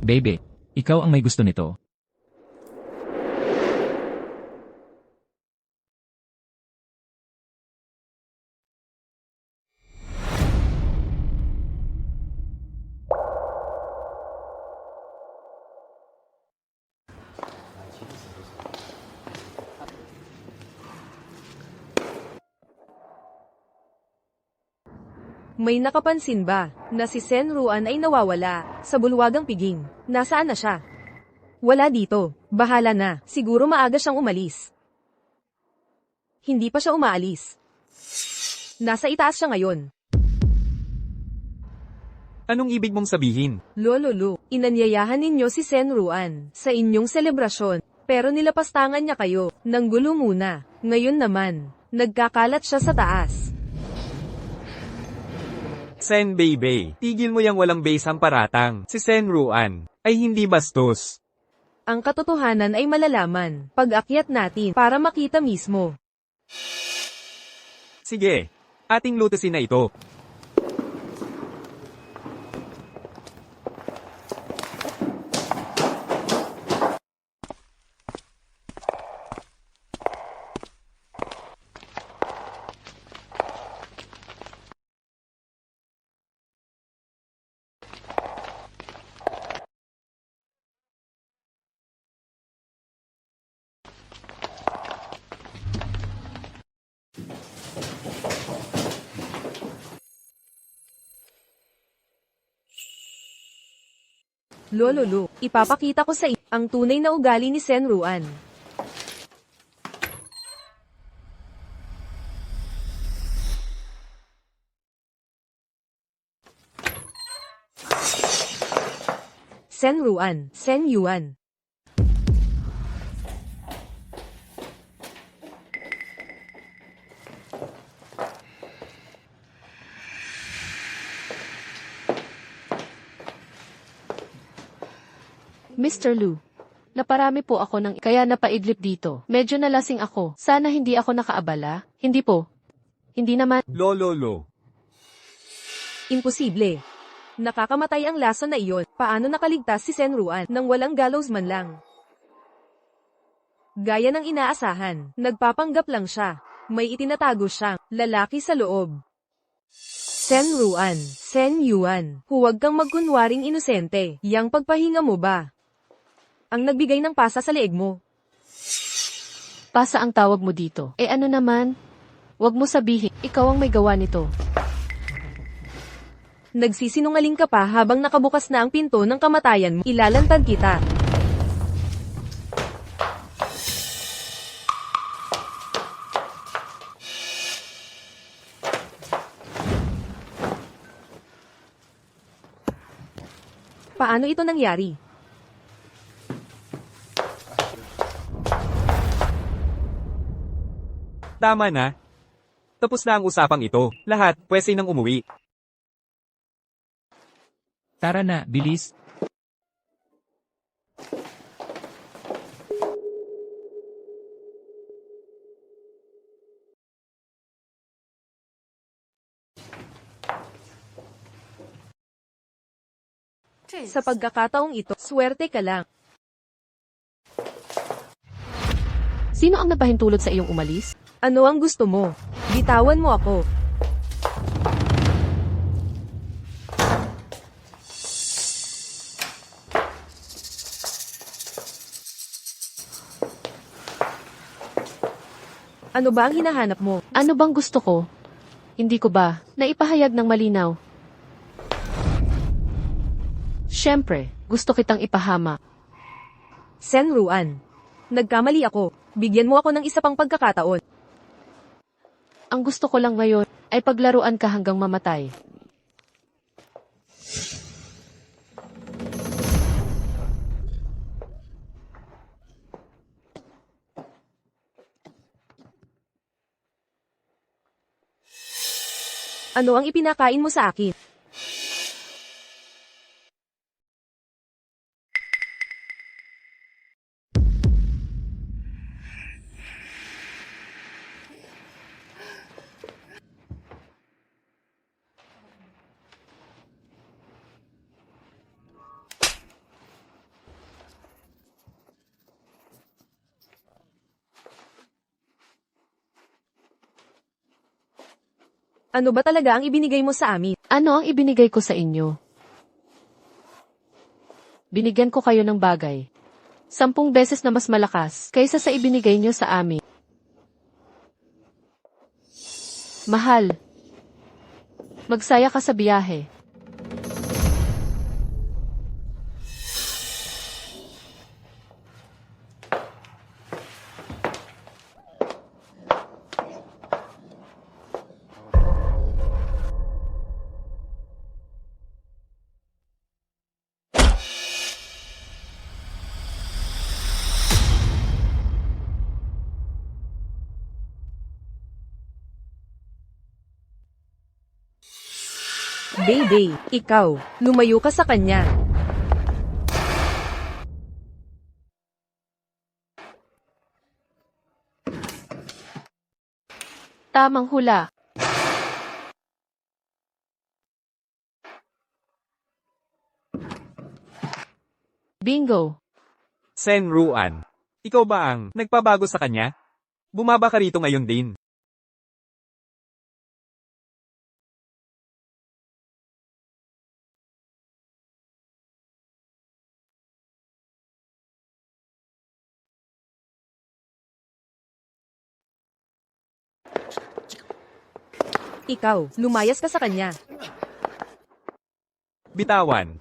Baby, ikaw ang may gusto nito. May nakapansin ba na si Sen Ruan ay nawawala sa bulwagang piging? Nasaan na siya? Wala dito. Bahala na. Siguro maaga siyang umalis. Hindi pa siya umaalis. Nasa itaas siya ngayon. Anong ibig mong sabihin? Lolo, inanyayahan ninyo si Sen Ruan sa inyong selebrasyon, pero nilapastangan niya kayo ng gulo muna. Ngayon naman, nagkakalat siya sa taas. Sen Baby, tigil mo yang walang base ang paratang. Si Sen Ruan ay hindi bastos. Ang katotohanan ay malalaman pag-akyat natin para makita mismo. Sige, ating lutasin na ito. Lolo, ipapakita ko sa inyo ang tunay na ugali ni Sen Ruan. Sen Ruan, Sen Yuan. Mr. Lu. Naparami po ako ng kaya napaidlip dito. Medyo nalasing ako. Sana hindi ako nakaabala. Hindi po. Hindi naman. Lo. Imposible. Nakakamatay ang lason na iyon. Paano nakaligtas si Senruan nang walang gallows man lang? Gaya ng inaasahan, nagpapanggap lang siya. May itinatago siyang lalaki sa loob. Sen Yuan, huwag kang magkunwaring inosente. Yang pagpahinga mo ba? Ang nagbigay ng pasa sa leeg mo. Pasa ang tawag mo dito. Ano naman? Huwag mo sabihin, ikaw ang may gawa nito. Nagsisinungaling ka pa habang nakabukas na ang pinto ng kamatayan mo. Ilalantad kita. Paano ito nangyari? Tama na. Tapos na ang usapang ito. Lahat, pwede nang umuwi. Tara na, bilis. Sa pagkakataong ito, swerte ka lang. Sino ang nagpahintulot sa iyong umalis? Ano ang gusto mo? Bitawan mo ako. Ano ba ang hinahanap mo? Ano bang gusto ko? Hindi ko ba naipahayag ng malinaw? Siyempre, gusto kitang ipahamak. Senruan. Nagkamali ako. Bigyan mo ako ng isa pang pagkakataon. Ang gusto ko lang ngayon ay paglaruan ka hanggang mamatay. Ano ang ipinakain mo sa akin? Ano ba talaga ang ibinigay mo sa amin? Ano ang ibinigay ko sa inyo? Binigyan ko kayo ng bagay. 10 beses na mas malakas kaysa sa ibinigay nyo sa amin. Mahal. Magsaya ka sa biyahe. Baby, ikaw, lumayo ka sa kanya. Tamang hula. Bingo. Senruan. Ikaw ba ang nagpabago sa kanya? Bumaba ka rito ngayon din. Ikaw, lumayas ka sa kanya. Bitawan.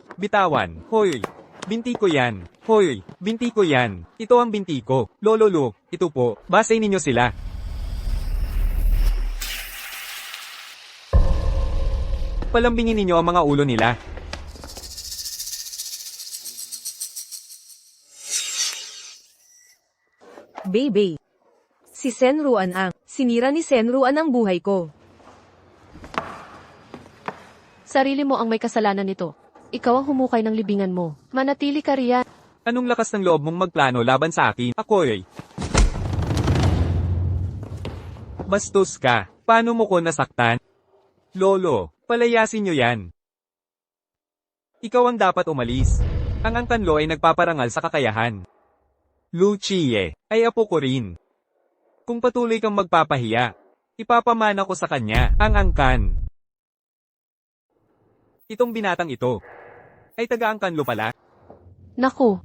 Hoy. Binti ko yan. Hoy, binti ko yan. Ito ang binti ko. Lolo, ito po. Basay ninyo sila. Palambingin ninyo ang mga ulo nila. Baby. Si Senruan ang, sinira ni Senruan ang buhay ko. Sarili mo ang may kasalanan nito. Ikaw ang humukay ng libingan mo. Manatili ka riyan. Anong lakas ng loob mong magplano laban sa akin? Ako'y bastos ka. Paano mo ko nasaktan? Lolo, palayasin niyo yan. Ikaw ang dapat umalis. Ang angkanlo ay nagpaparangal sa kakayahan. Lucie, ay apo ko rin. Kung patuloy kang magpapahiya, ipapamana ko sa kanya, ang angkan. Itong binatang ito, ay taga-angkanlo pala. Naku,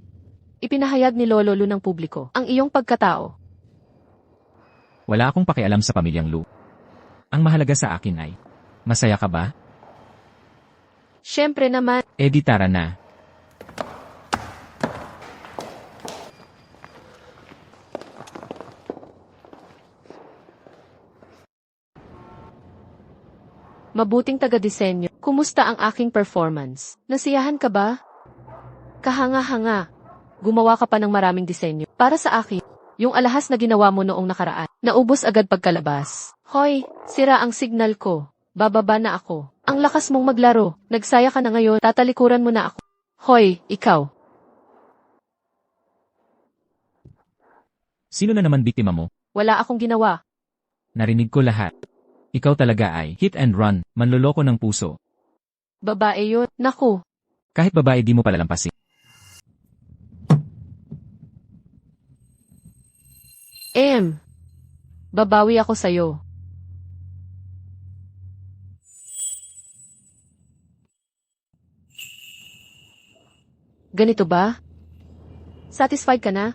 ipinahayag ni Lolo Lu ng publiko ang iyong pagkatao. Wala akong pakialam sa pamilyang Lu. Ang mahalaga sa akin ay, masaya ka ba? Siyempre naman, Di tara na. mabuting taga-disenyo. Kumusta ang aking performance? Nasiyahan ka ba? Kahanga-hanga. Gumawa ka pa ng maraming disenyo. Para sa akin, yung alahas na ginawa mo noong nakaraan, naubos agad pagkalabas. Hoy, sira ang signal ko. Bababa na ako. Ang lakas mong maglaro. Nagsaya ka na ngayon, tatalikuran mo na ako. Hoy, ikaw. Sino na naman biktima mo? Wala akong ginawa. Narinig ko lahat. Ikaw talaga ay hit and run, manloloko ng puso. Babae yun. Naku. Kahit babae di mo palalampasin. Babawi ako sa'yo. Ganito ba? Satisfied ka na?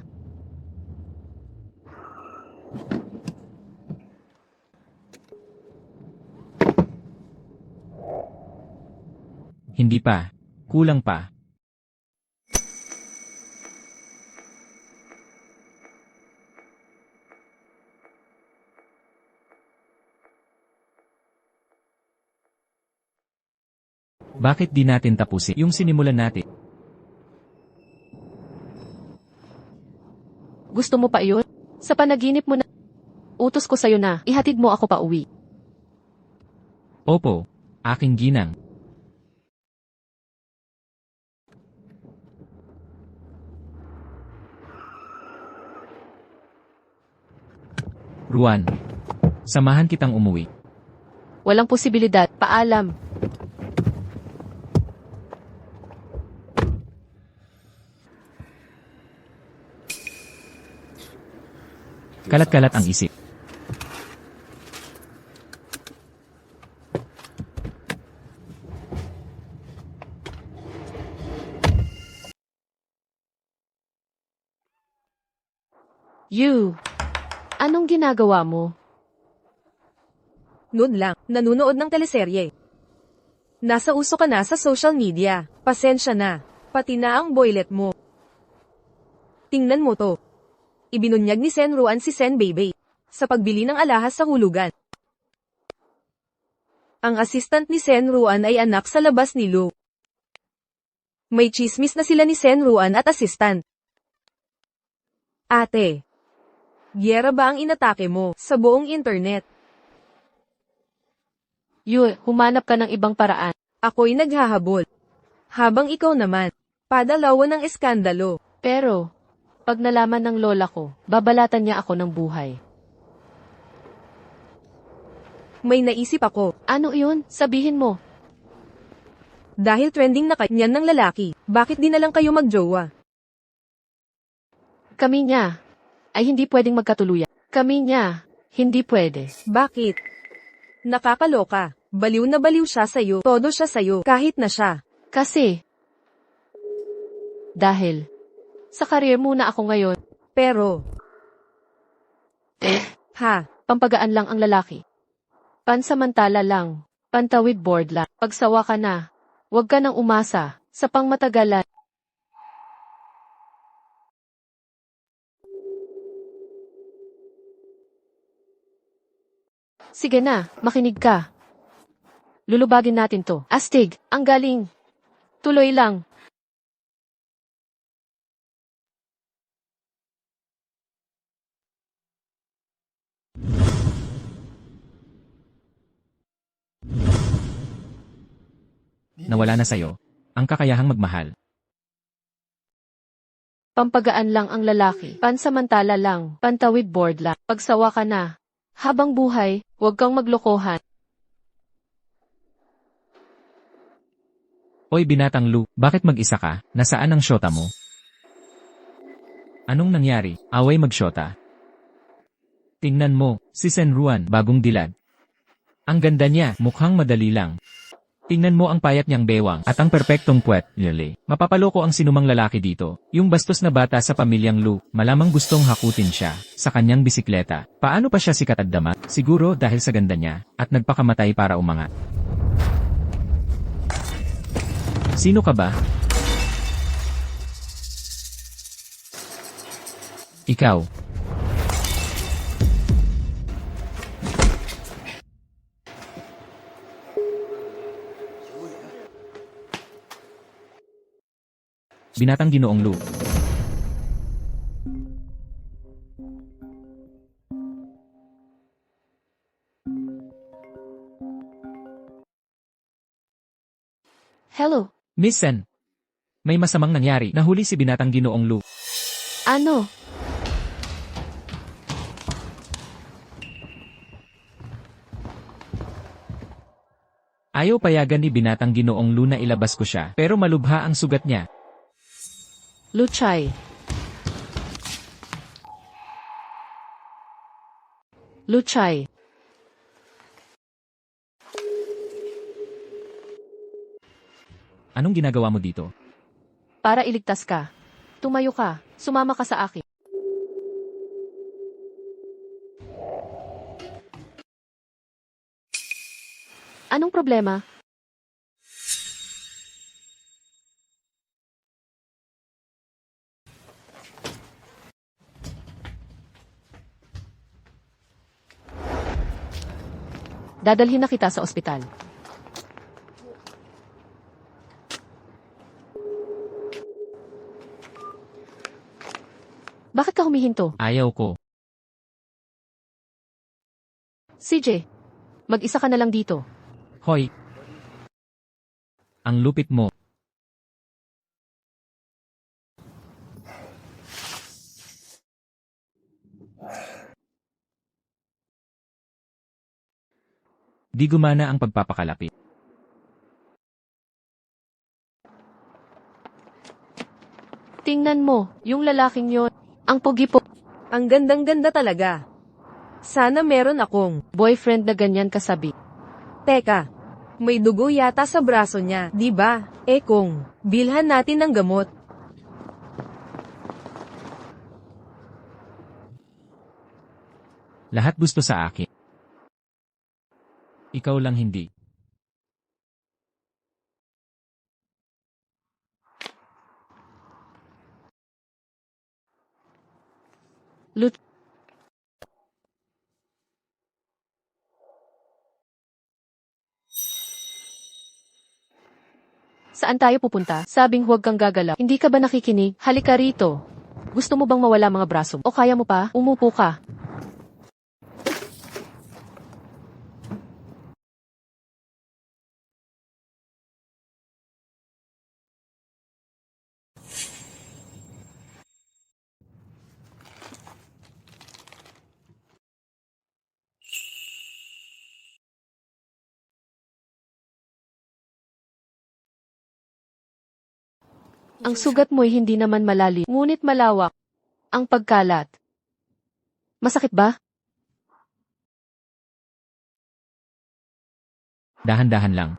Hindi pa. Kulang pa. Bakit di natin tapusin yung sinimulan natin? Gusto mo pa iyon? Sa panaginip mo na, utos ko sa'yo na, ihatid mo ako pa uwi. Opo, aking ginang. Ruan, samahan kitang umuwi. Walang posibilidad, paalam. Kalat-kalat ang isip. Anong ginagawa mo? Noon lang, nanunood ng teleserye. Nasa uso ka na sa social media. Pasensya na. Pati na ang boylet mo. Tingnan mo to. Ibinunyag ni Sen Ruan si Sen Beibei sa pagbili ng alahas sa hulugan. Ang assistant ni Sen Ruan ay anak sa labas ni Lu. May chismis na sila ni Sen Ruan at assistant. Ate, giyera ba ang inatake mo sa buong internet? Humanap ka ng ibang paraan. Ako'y naghahabol. Habang ikaw naman, padalawan ng eskandalo. Pero, pag nalaman ng lola ko, babalatan niya ako ng buhay. May naisip ako. Ano iyon? Sabihin mo. Dahil trending na kanyan ng lalaki, bakit di na lang kayo magjowa? Kami niya ay hindi pwedeng magkatuluyan. Kami niya, hindi pwede. Bakit? Nakakaloka. Baliw na baliw siya sa'yo. Todo siya sa'yo, kahit na siya. Kasi, dahil, sa career muna ako ngayon. Pero, Pampagaan lang ang lalaki. Pansamantala lang. Pantawid board lang. Pagsawa ka na, huwag ka nang umasa sa pangmatagalan. Sige na, makinig ka. Lulubagin natin to. Astig, ang galing. Tuloy lang. Nawala na sa'yo ang kakayahang magmahal. Pampagaan lang ang lalaki. Pansamantala lang. Pantawid board lang. Pagsawa ka na. Habang buhay, huwag kang maglokohan. Oy binatang Lu, bakit mag-isa ka? Nasaan ang syota mo? Anong nangyari? Away magsyota? Tingnan mo, si Senruan, bagong dilad. Ang ganda niya, mukhang madali lang. Tingnan mo ang payat niyang bewang at ang perpektong puwet, lili. Mapapaloko ang sinumang lalaki dito. Yung bastos na bata sa pamilyang Lu, malamang gustong hakutin siya sa kanyang bisikleta. Paano pa siya sikat at dama? Siguro dahil sa ganda niya at nagpakamatay para umangat. Sino ka ba? Ikaw. Binatang Ginoong Lu. Hello? Miss Sen. May masamang nangyari. Nahuli si Binatang Ginoong Lu. Ano? Ayaw payagan ni Binatang Ginoong Lu na ilabas ko siya, pero malubha ang sugat niya. Luchay. Luchay. Anong ginagawa mo dito? Para iligtas ka. Tumayo ka. Sumama ka sa akin. Anong problema? Dadalhin na kita sa ospital. Bakit ka humihinto? Ayaw ko. CJ, mag-isa ka na lang dito. Hoy! Ang lupit mo. Di gumana ang pagpapakalapit. Tingnan mo, yung lalaking yon, ang pogi po, Ang gandang-ganda talaga. Sana meron akong, boyfriend na ganyan kasabi. teka, may dugo yata sa braso niya, di ba? Kung, bilhan natin ng gamot. Lahat gusto sa akin. Ikaw lang hindi. Lut. Saan tayo pupunta? Sabing huwag kang gagalaw. Hindi ka ba nakikinig? Halika rito. Gusto mo bang mawala mga braso? O kaya mo pa? Umupo ka. Ang sugat mo'y hindi naman malalim, ngunit malawak. Ang pagkalat. Masakit ba? Dahan-dahan lang.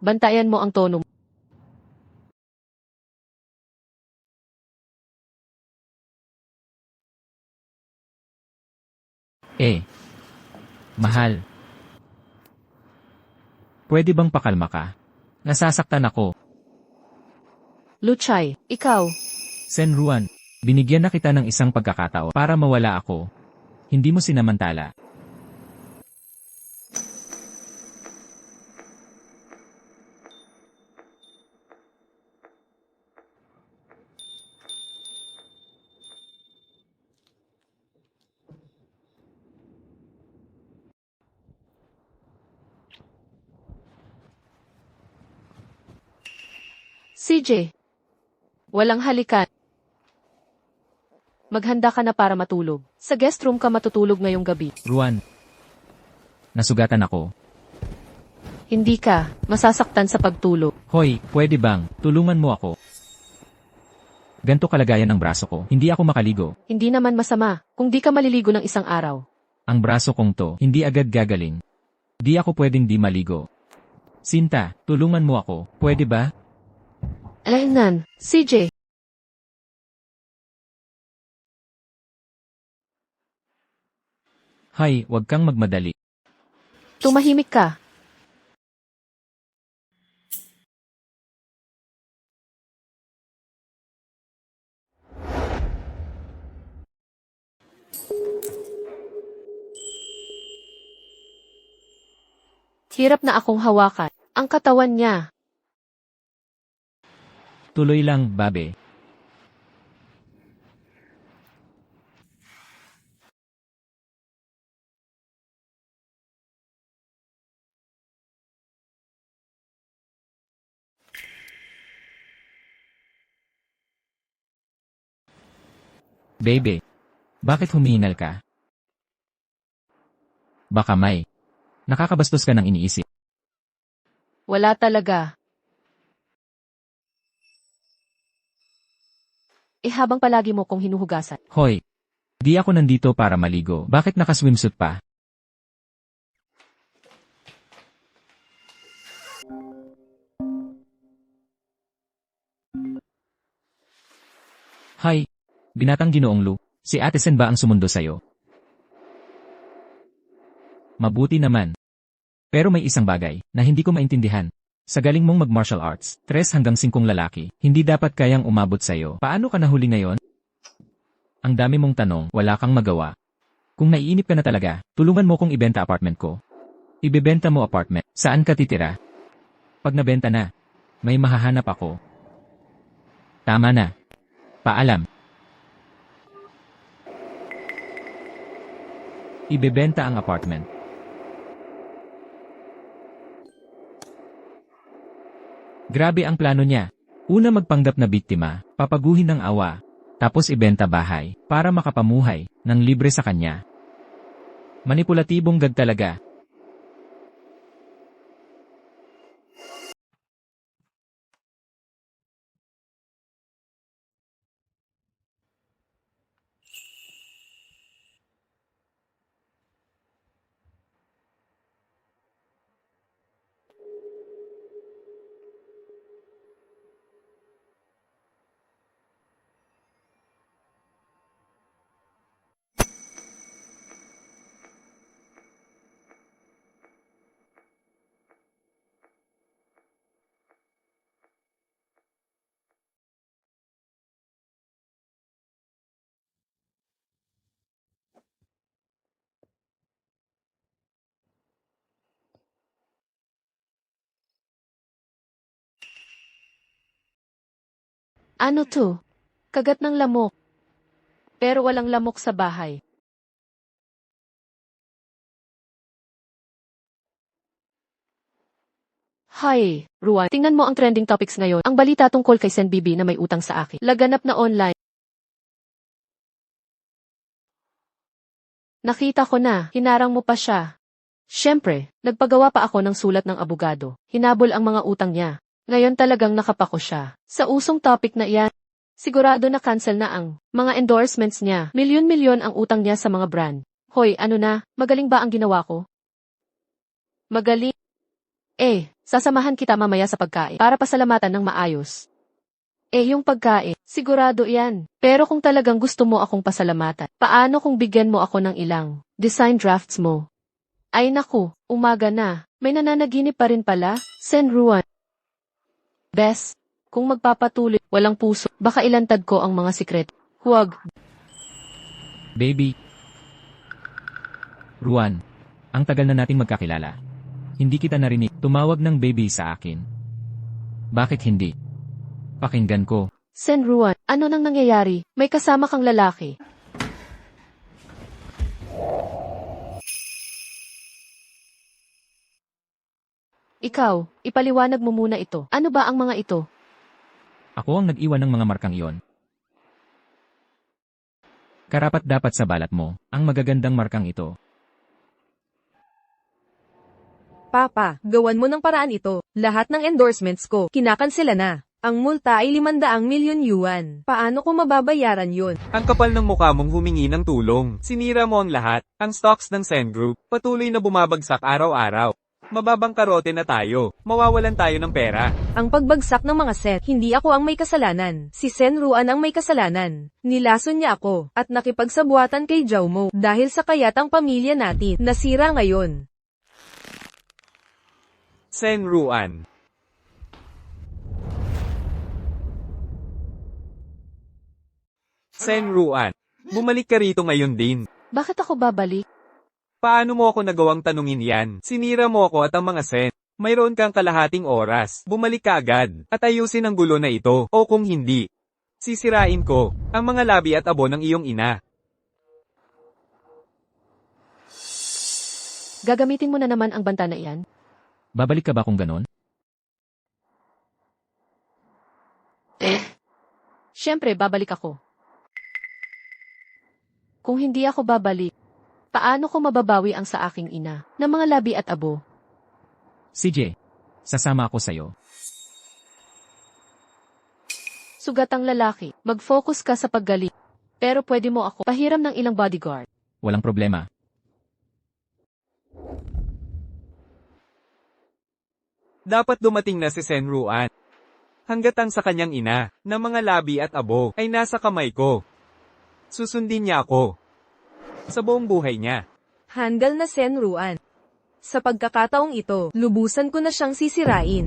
Bantayan mo ang tono mo. Mahal. Pwede bang pakalma ka? Nasasaktan ako. Luchay, ikaw. Senruan, binigyan na kita ng isang pagkakataon para mawala ako. Hindi mo sinamantala. CJ. Walang halikan. Maghanda ka na para matulog. Sa guest room ka matutulog ngayong gabi. Ruan. Nasugatan ako. Hindi ka masasaktan sa pagtulog. Hoy, pwede bang, tulungan mo ako? Ganto kalagayan ang braso ko, hindi ako makaligo. Hindi naman masama kung di ka maliligo ng isang araw. Ang braso kong to, hindi agad gagaling. Di ako pwedeng di maligo. Sinta, tulungan mo ako, pwede ba? Alaynan, CJ. Hay, wag kang magmadali. Tumahimik ka. Hirap na akong hawakan. Ang katawan niya. Tuloy lang, babe. Babe, bakit humihingal ka? Baka may. Nakakabastos ka ng iniisip. Wala talaga. Habang palagi mo kong hinuhugasan. Hoy, di ako nandito para maligo. Bakit naka-swimsuit pa? Hay, binatang Ginoong Lu, si Ate Sen ba ang sumundo sa'yo? Mabuti naman. Pero may isang bagay na hindi ko maintindihan. Sa galing mong mag-martial arts, 3 hanggang 5 lalaki, hindi dapat kayang umabot sa'yo. Paano ka nahuli ngayon? Ang dami mong tanong, wala kang magawa. Kung naiinip ka na talaga, tulungan mo kong ibenta apartment ko. Ibebenta mo apartment, saan ka titira? Pag nabenta na, may mahahanap ako. Tama na. Paalam. Ibebenta ang apartment. Grabe ang plano niya. Una magpanggap na biktima, papaguhin ng awa, tapos ibenta bahay, para makapamuhay, ng libre sa kanya. Manipulatibong gag talaga. Ano to? Kagat ng lamok. Pero walang lamok sa bahay. Hi, Ruan. Tingnan mo ang trending topics ngayon. Ang balita tungkol kay Sen Bibi na may utang sa akin. Laganap na online. Nakita ko na, hinarang mo pa siya. Siyempre, nagpagawa pa ako ng sulat ng abogado. Hinabol ang mga utang niya. Ngayon talagang nakapako siya. Sa usong topic na iyan, sigurado na cancel na ang mga endorsements niya. Milyon-milyon ang utang niya sa mga brand. Hoy, ano na, magaling ba ang ginawa ko? Magaling? Sasamahan kita mamaya sa pagkain para pasalamatan ng maayos. Yung pagkain, sigurado yan. Pero kung talagang gusto mo akong pasalamatan, paano kung bigyan mo ako ng ilang design drafts mo? Ay naku, umaga na. May nananaginip pa rin pala, Sen Ruan. Bes, kung magpapatuloy, walang puso, baka ilantad ko ang mga sikret. Huwag. Baby. Ruan, ang tagal na nating magkakilala. Hindi kita narinig, tumawag ng baby sa akin. Bakit hindi? Pakinggan ko. Sen Ruan, ano nang nangyayari? May kasama kang lalaki. Ikaw, ipaliwanag mo muna ito. Ano ba ang mga ito? Ako ang nag-iwan ng mga markang iyon. Karapat-dapat sa balat mo, ang magagandang markang ito. Papa, gawan mo ng paraan ito. Lahat ng endorsements ko, kinakansela na. Ang multa ay 500 milyon yuan. Paano ko mababayaran yun? Ang kapal ng mukha mong humingi ng tulong. Sinira mo ang lahat. Ang stocks ng Sen Group, patuloy na bumabagsak araw-araw. Mababang karote na tayo. Mawawalan tayo ng pera. Ang pagbagsak ng mga set, hindi ako ang may kasalanan. Si Sen Ruan ang may kasalanan. Nilason niya ako, at nakipagsabuatan kay Zhao Mo. Dahil sa kayat ang pamilya natin, nasira ngayon. Sen Ruan. Sen Ruan. Bumalik ka rito ngayon din. Bakit ako babalik? Paano mo ako nagawang tanungin yan? Sinira mo ako at ang mga Sen. Mayroon kang kalahating oras. Bumalik ka agad. At ayusin ang gulo na ito. O kung hindi, sisirain ko ang mga labi at abo ng iyong ina. Gagamitin mo na naman ang banta na iyan? Babalik ka ba kung ganon? Siyempre, babalik ako. Kung hindi ako babalik, paano ko mababawi ang sa aking ina ng mga labi at abo? CJ, sasama ako sa'yo. Sugatang lalaki, mag-focus ka sa paggaling. Pero pwede mo ako pahiram ng ilang bodyguard. Walang problema. Dapat dumating na si Sen Ruan. Hanggat ang sa kanyang ina, na mga labi at abo, ay nasa kamay ko. Susundin niya ako. Sa buong buhay niya. Handal na Sen Ruan. Sa pagkakataong ito, lubusan ko na siyang sisirain.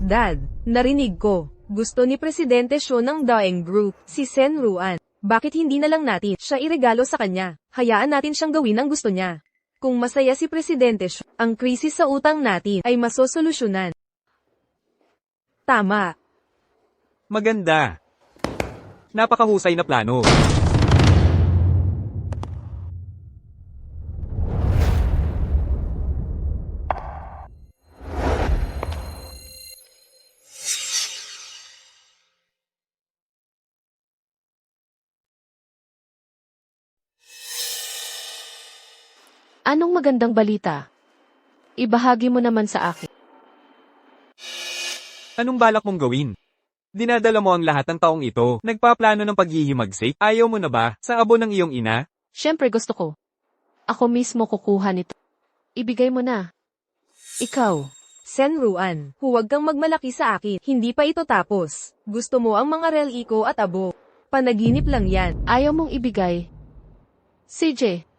Dad, narinig ko. Gusto ni Presidente Sho ng Daeng Group, si Sen Ruan. Bakit hindi na lang natin siya iregalo sa kanya? Hayaan natin siyang gawin ang gusto niya. Kung masaya si Presidente Sho, ang krisis sa utang natin ay masosolusyonan. Tama. Maganda. Napakahusay na plano. Anong magandang balita? Ibahagi mo naman sa akin. Anong balak mong gawin? Dinadala mo ang lahat ng taong ito. Nagpaplano ng paghihimagsik. Ayaw mo na ba sa abo ng iyong ina? Siyempre gusto ko. Ako mismo kukuha nito. Ibigay mo na. Ikaw. Sen Ruan, huwag kang magmalaki sa akin. Hindi pa ito tapos. Gusto mo ang mga rel ko at abo. Panaginip lang yan. Ayaw mong ibigay. CJ.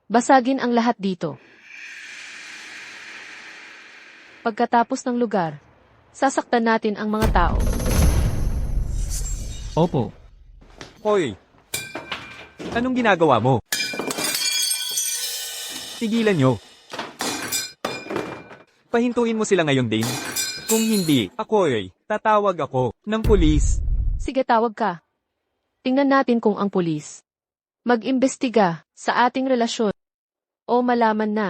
Basagin ang lahat dito. Pagkatapos ng lugar, sasaktan natin ang mga tao. Opo. Hoy! Anong ginagawa mo? Tigilan nyo. Pahintuin mo sila ngayon din. Kung hindi, tatawag ako ng pulis. Sige, tawag ka. Tingnan natin kung ang pulis mag-imbestiga sa ating relasyon o malaman na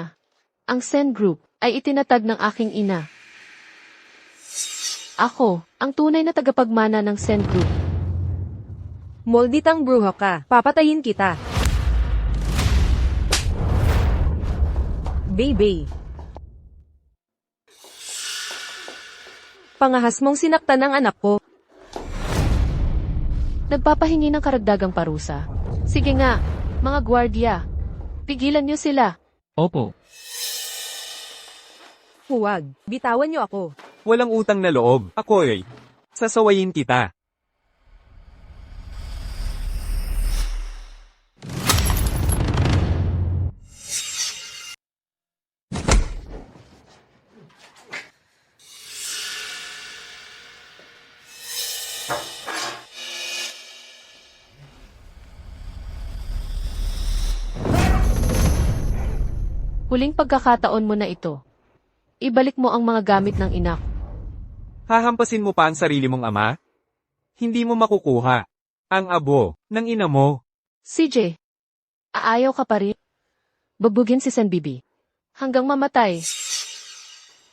ang Sen Group ay itinatag ng aking ina. Ako, ang tunay na tagapagmana ng Sen Group. Molditang bruha ka. Papatayin kita. Baby. Pangahas mong sinaktan ng anak ko. Nagpapahingi ng karagdagang parusa. Sige nga, mga gwardiya. Pigilan niyo sila. Opo. Huwag. Bitawan niyo ako. Walang utang na loob. Sasawayin kita. Huling pagkakataon mo na ito. Ibalik mo ang mga gamit ng ina ko. Hahampasin mo pa ang sarili mong ama? Hindi mo makukuha ang abo ng ina mo. CJ, aayaw ka pa rin? Babugin si Sen Bibi. Hanggang mamatay.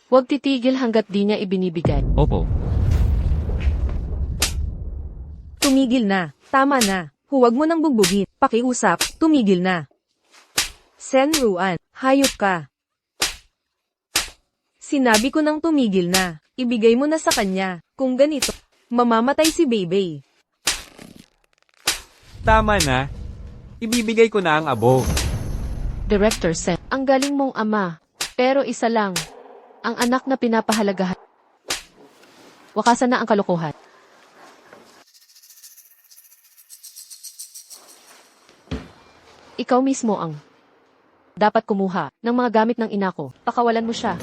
Huwag titigil hanggat di niya ibinibigay. Opo. Tumigil na. Tama na. Huwag mo nang bugbugin. Pakiusap, tumigil na. Sen Ruan, hayop ka. Sinabi ko nang tumigil na. Ibigay mo na sa kanya. Kung ganito, mamamatay si Bebe. Tama na. Ibibigay ko na ang abo. Director Sen, ang galing mong ama. Pero isa lang, ang anak na pinapahalagahan. Wakasan na ang kalokohan. Ikaw mismo ang dapat kumuha ng mga gamit ng ina ko. Pakawalan mo siya.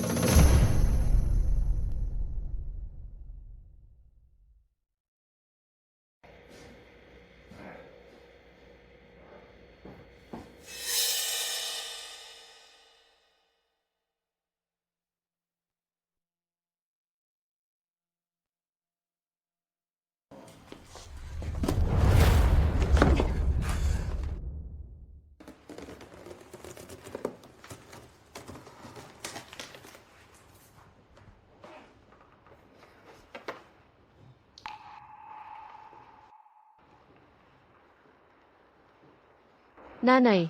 Nanay,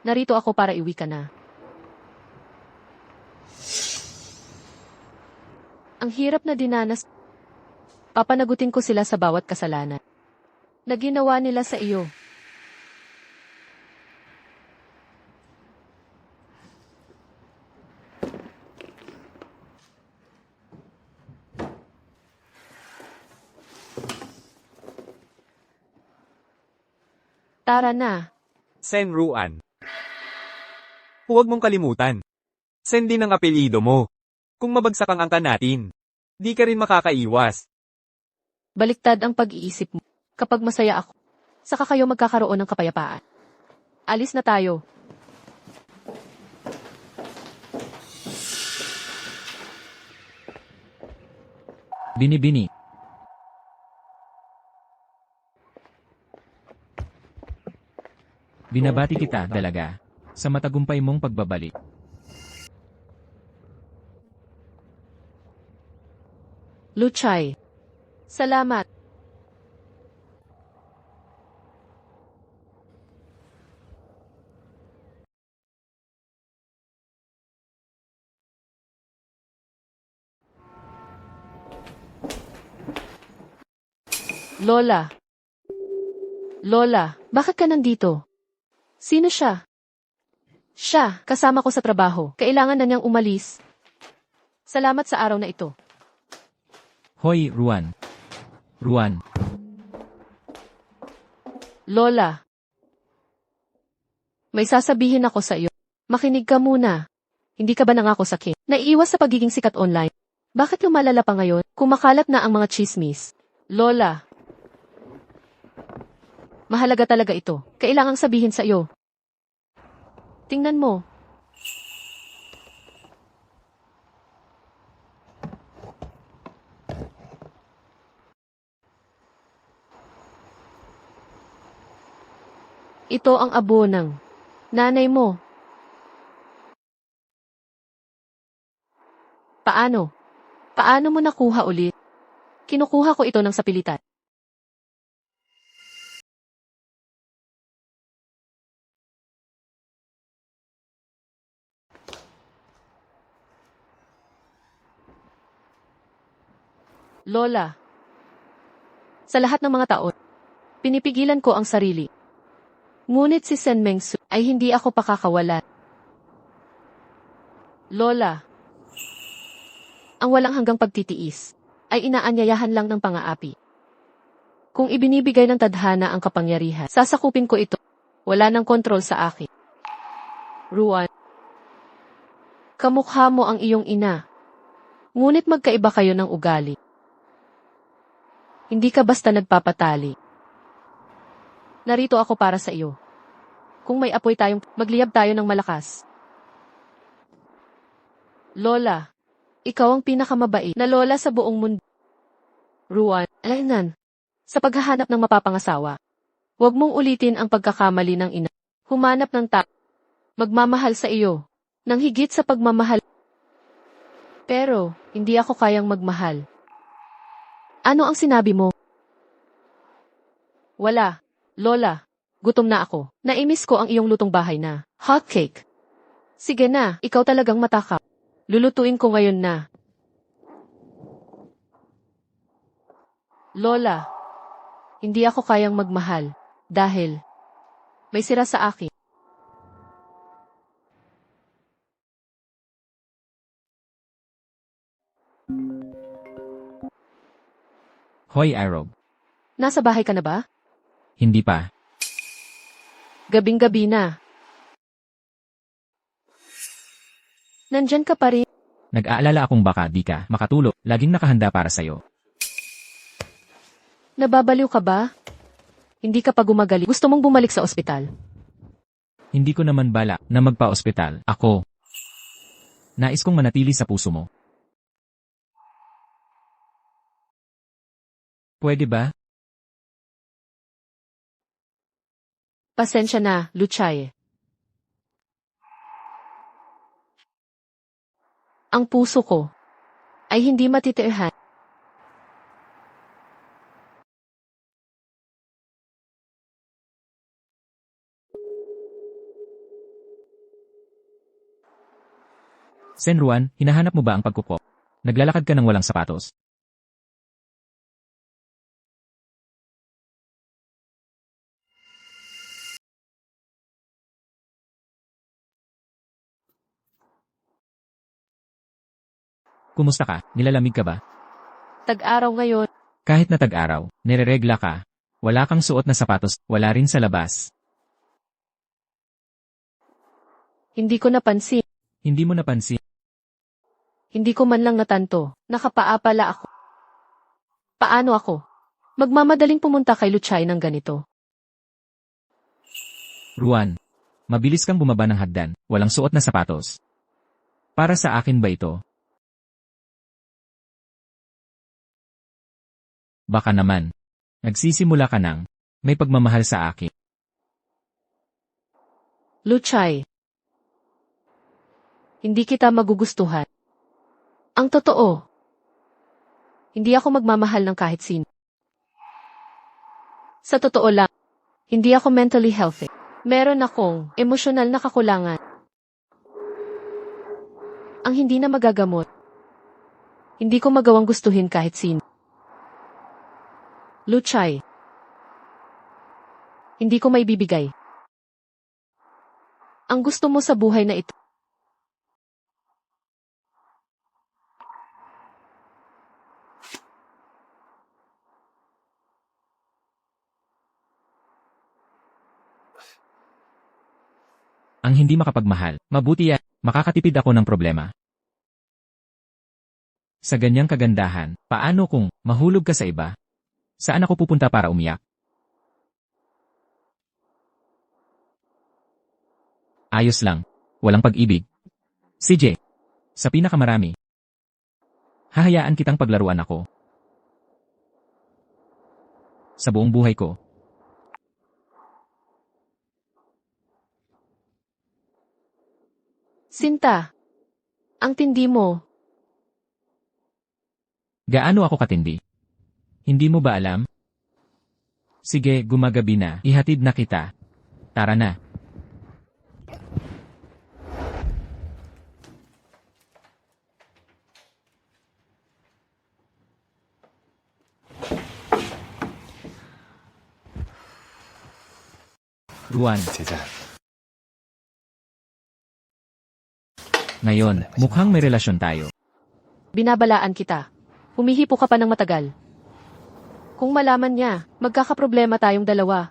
narito ako para iwi ka na. Ang hirap na dinanas. Papanagutin ko sila sa bawat kasalanan na ginawa nila sa iyo. Tara na. Sen Ruan. Huwag mong kalimutan. Sen din ang apelyido mo. Kung mabagsak ang angka natin, di ka rin makakaiwas. Baliktad ang pag-iisip mo. Kapag masaya ako, saka kayo magkakaroon ng kapayapaan. Alis na tayo. Bini-bini. Binabati kita, dalaga, sa matagumpay mong pagbabalik. Luchay. Salamat. Lola. Lola, bakit ka nandito? Sino siya? Siya, kasama ko sa trabaho. Kailangan na niyang umalis. Salamat sa araw na ito. Hoy, Ruan. Ruan. Lola. May sasabihin ako sa iyo. Makinig ka muna. Hindi ka ba nangako sa akin? Naiiwas sa pagiging sikat online. Bakit lumalala pa ngayon? Kumakalat na ang mga chismis. Lola. Mahalaga talaga ito. Kailangang sabihin sa iyo. Tingnan mo. Ito ang abo ng nanay mo. Paano? Paano mo nakuha ulit? Kinukuha ko ito ng sapilitan. Lola. Sa lahat ng mga taon, pinipigilan ko ang sarili. Ngunit si Sen Mengsu ay hindi ako pakakawalan. Lola. Ang walang hanggang pagtitiis ay inaanyayahan lang ng pang-aapi. Kung ibinibigay ng tadhana ang kapangyarihan, sasakupin ko ito. Wala nang kontrol sa akin. Ruan. Kamukha mo ang iyong ina. Ngunit magkaiba kayo ng ugali. Hindi ka basta nagpapatali. Narito ako para sa iyo. Kung may apoy tayong, magliyab tayo ng malakas. Lola, ikaw ang pinakamabait na lola sa buong mundo. Ruan, alainan, sa paghahanap ng mapapangasawa, huwag mong ulitin ang pagkakamali ng ina. Humanap ng magmamahal sa iyo, nang higit sa pagmamahal. Pero, hindi ako kayang magmahal. Ano ang sinabi mo? Wala. Lola, gutom na ako. Naimis ko ang iyong lutong bahay na hot cake. Sige na, ikaw talagang matakap. Lulutuin ko ngayon na. Lola, hindi ako kayang magmahal dahil may sira sa akin. Hoy Arrow, Nasa bahay ka na ba? hindi pa. Gabing-gabi na. Nandyan ka pa rin. Nag-aalala akong baka di ka makatulog, laging nakahanda para sa'yo. Nababaliw ka ba? Hindi ka pa gumagali. Gusto mong bumalik sa ospital? Hindi ko naman balak na magpa-ospital. Ako. Nais kong manatili sa puso mo. Pwede ba? Pasensya na, Luchay. Ang puso ko ay hindi matitiirhan. Sen Juan, hinahanap mo ba ang pagkuko? Naglalakad ka ng walang sapatos. Kumusta ka? Nilalamig ka ba? Tag-araw ngayon, Kahit na tag-araw, nireregla ka. Wala kang suot na sapatos, wala rin sa labas. hindi ko napansin. Hindi mo napansin. Hindi ko man lang natanto. Nakapaa pala ako. Paano ako? Magmamadaling pumunta kay Luchay ng ganito. Juan, mabilis kang bumaba ng hagdan, walang suot na sapatos. Para sa akin ba ito? Baka naman. Nagsisimula ka ng may pagmamahal sa akin. Luchay, hindi kita magugustuhan. Ang totoo, hindi ako magmamahal ng kahit sino. Sa totoo lang, hindi ako mentally healthy. Meron akong emosyonal na kakulangan. Ang hindi na magagamot. Hindi ko magawang gustuhin kahit sino. Luchay, hindi ko may bibigay. Ang gusto mo sa buhay na ito. Ang hindi makapagmahal, mabuti yan, makakatipid ako ng problema. Sa ganyang kagandahan, paano kung mahulog ka sa iba? Saan ako pupunta para umiyak? Ayos lang. Walang pag-ibig. CJ, sa pinakamarami. Hahayaan kitang paglaruan ako. Sa buong buhay ko. Sinta, ang tindi mo. Gaano ako katindi? Hindi mo ba alam? Sige, gumagabi na. Ihatid na kita. Tara na. Juan, 姐姐， ngayon, mukhang may relasyon tayo. Binabalaan kita. Humihipo ka pa ng matagal. Kung malaman niya, magkakaproblema tayong dalawa.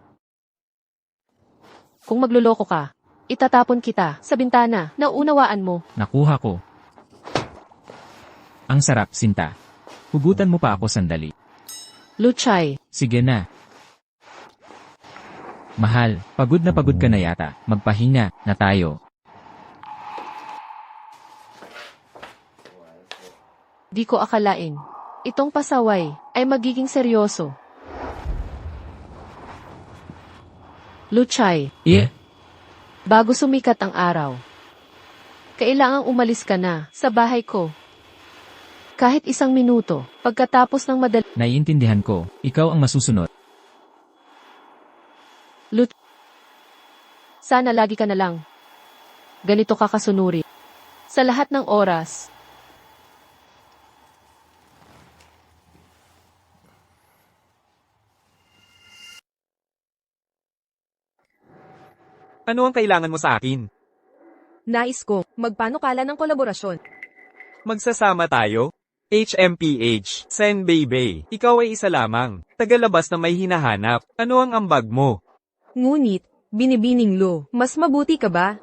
Kung magluloko ka, itatapon kita sa bintana, naunawaan mo. Nakuha ko. Ang sarap, Sinta. Hugutan mo pa ako sandali. Luchay, Sige na. Mahal, pagod na pagod ka na yata. Magpahinga na tayo. di ko akalain. Itong pasaway ay magiging seryoso. Luchay, bago sumikat ang araw, kailangang umalis ka na sa bahay ko. Kahit isang minuto, pagkatapos ng madali. Naiintindihan ko, ikaw ang masusunod. Lut. Sana lagi ka na lang. Ganito ka kasunuri. Sa lahat ng oras. Ano ang kailangan mo sa akin? Nais ko, magpanukala ng kolaborasyon. Magsasama tayo? HMPH, Sen Bebe, ikaw ay isa lamang. Tagalabas na may hinahanap. Ano ang ambag mo? Ngunit, binibining Lu, mas mabuti ka ba?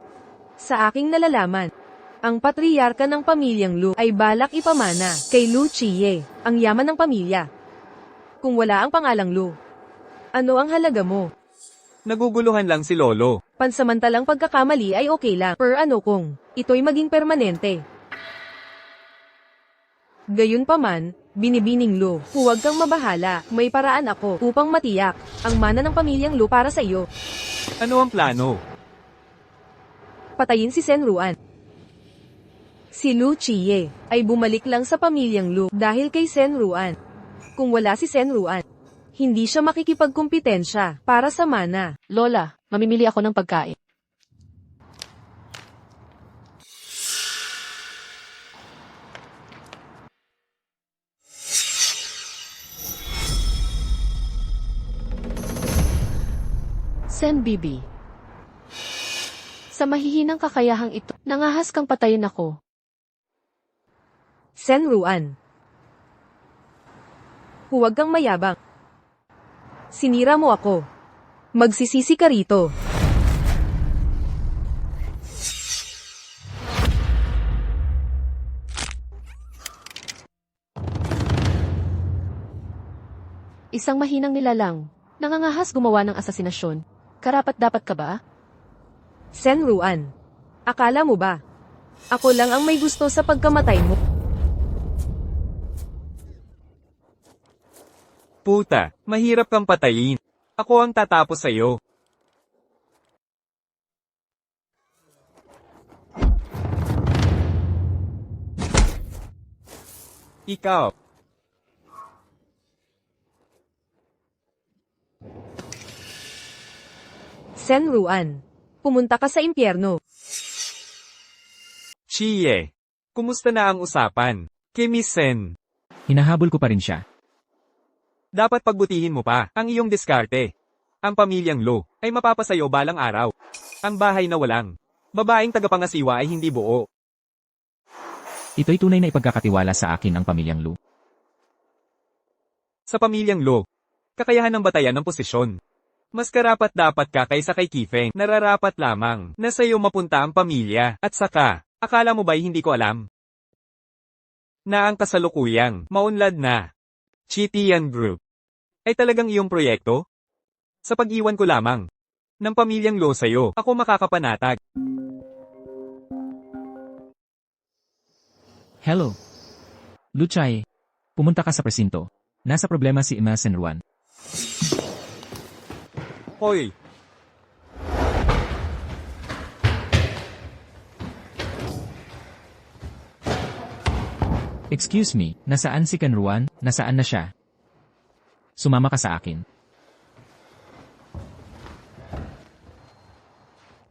Sa aking nalalaman, ang patriyarka ng pamilyang Lu ay balak ipamana kay Lu Chie, ang yaman ng pamilya. Kung wala ang pangalang Lu, ano ang halaga mo? Naguguluhan lang si Lolo. Pansamantalang pagkakamali ay okay lang, per ano kung ito'y maging permanente. Gayunpaman, binibining Lu, huwag kang mabahala, may paraan ako upang matiyak ang mana ng pamilyang Lu para sa iyo. Ano ang plano? Patayin si Sen Ruan. Si Lu Chie ay bumalik lang sa pamilyang Lu dahil kay Sen Ruan. Kung wala si Sen Ruan, hindi siya makikipagkumpitensya para sa mana. Lola, mamimili ako ng pagkain. Sen Bibi. Sa mahihinang kakayahang ito, nangahas kang patayin ako. Sen Ruan. Huwag kang mayabang. Sinira mo ako. Magsisisi ka rito. Isang mahinang nilalang. Nangangahas gumawa ng asasinasyon. Karapat-dapat ka ba? Sen Ruan. Akala mo ba? Ako lang ang may gusto sa pagkamatay mo. Puta, mahirap kang patayin. Ako ang tatapos sa'yo. Ikaw. Sen Ruan. Pumunta ka sa impyerno. Chie. Kumusta na ang usapan? Kimi Sen. Hinahabol ko pa rin siya. Dapat pagbutihin mo pa ang iyong diskarte. Ang pamilyang Lo ay mapapasayo balang araw. Ang bahay na walang babaeng tagapangasiwa ay hindi buo. Ito'y tunay na ipagkakatiwala sa akin ang pamilyang Lu. Sa pamilyang Lo, kakayahan ng batayan ng posisyon. Mas karapat-dapat ka kaysa kay Kifeng. Nararapat lamang na sa'yo mapunta ang pamilya. At saka, akala mo ba'y hindi ko alam? Na ang kasalukuyang maunlad na Chitian Group ay talagang iyong proyekto? Sa pag-iwan ko lamang ng pamilyang Lo sa'yo, ako makakapanatag. Hello. Luchay. Pumunta ka sa presinto. Nasa problema si Ima Senruan. Hoy! Excuse me, nasaan si Kenruan? Nasaan na siya? Sumama ka sa akin.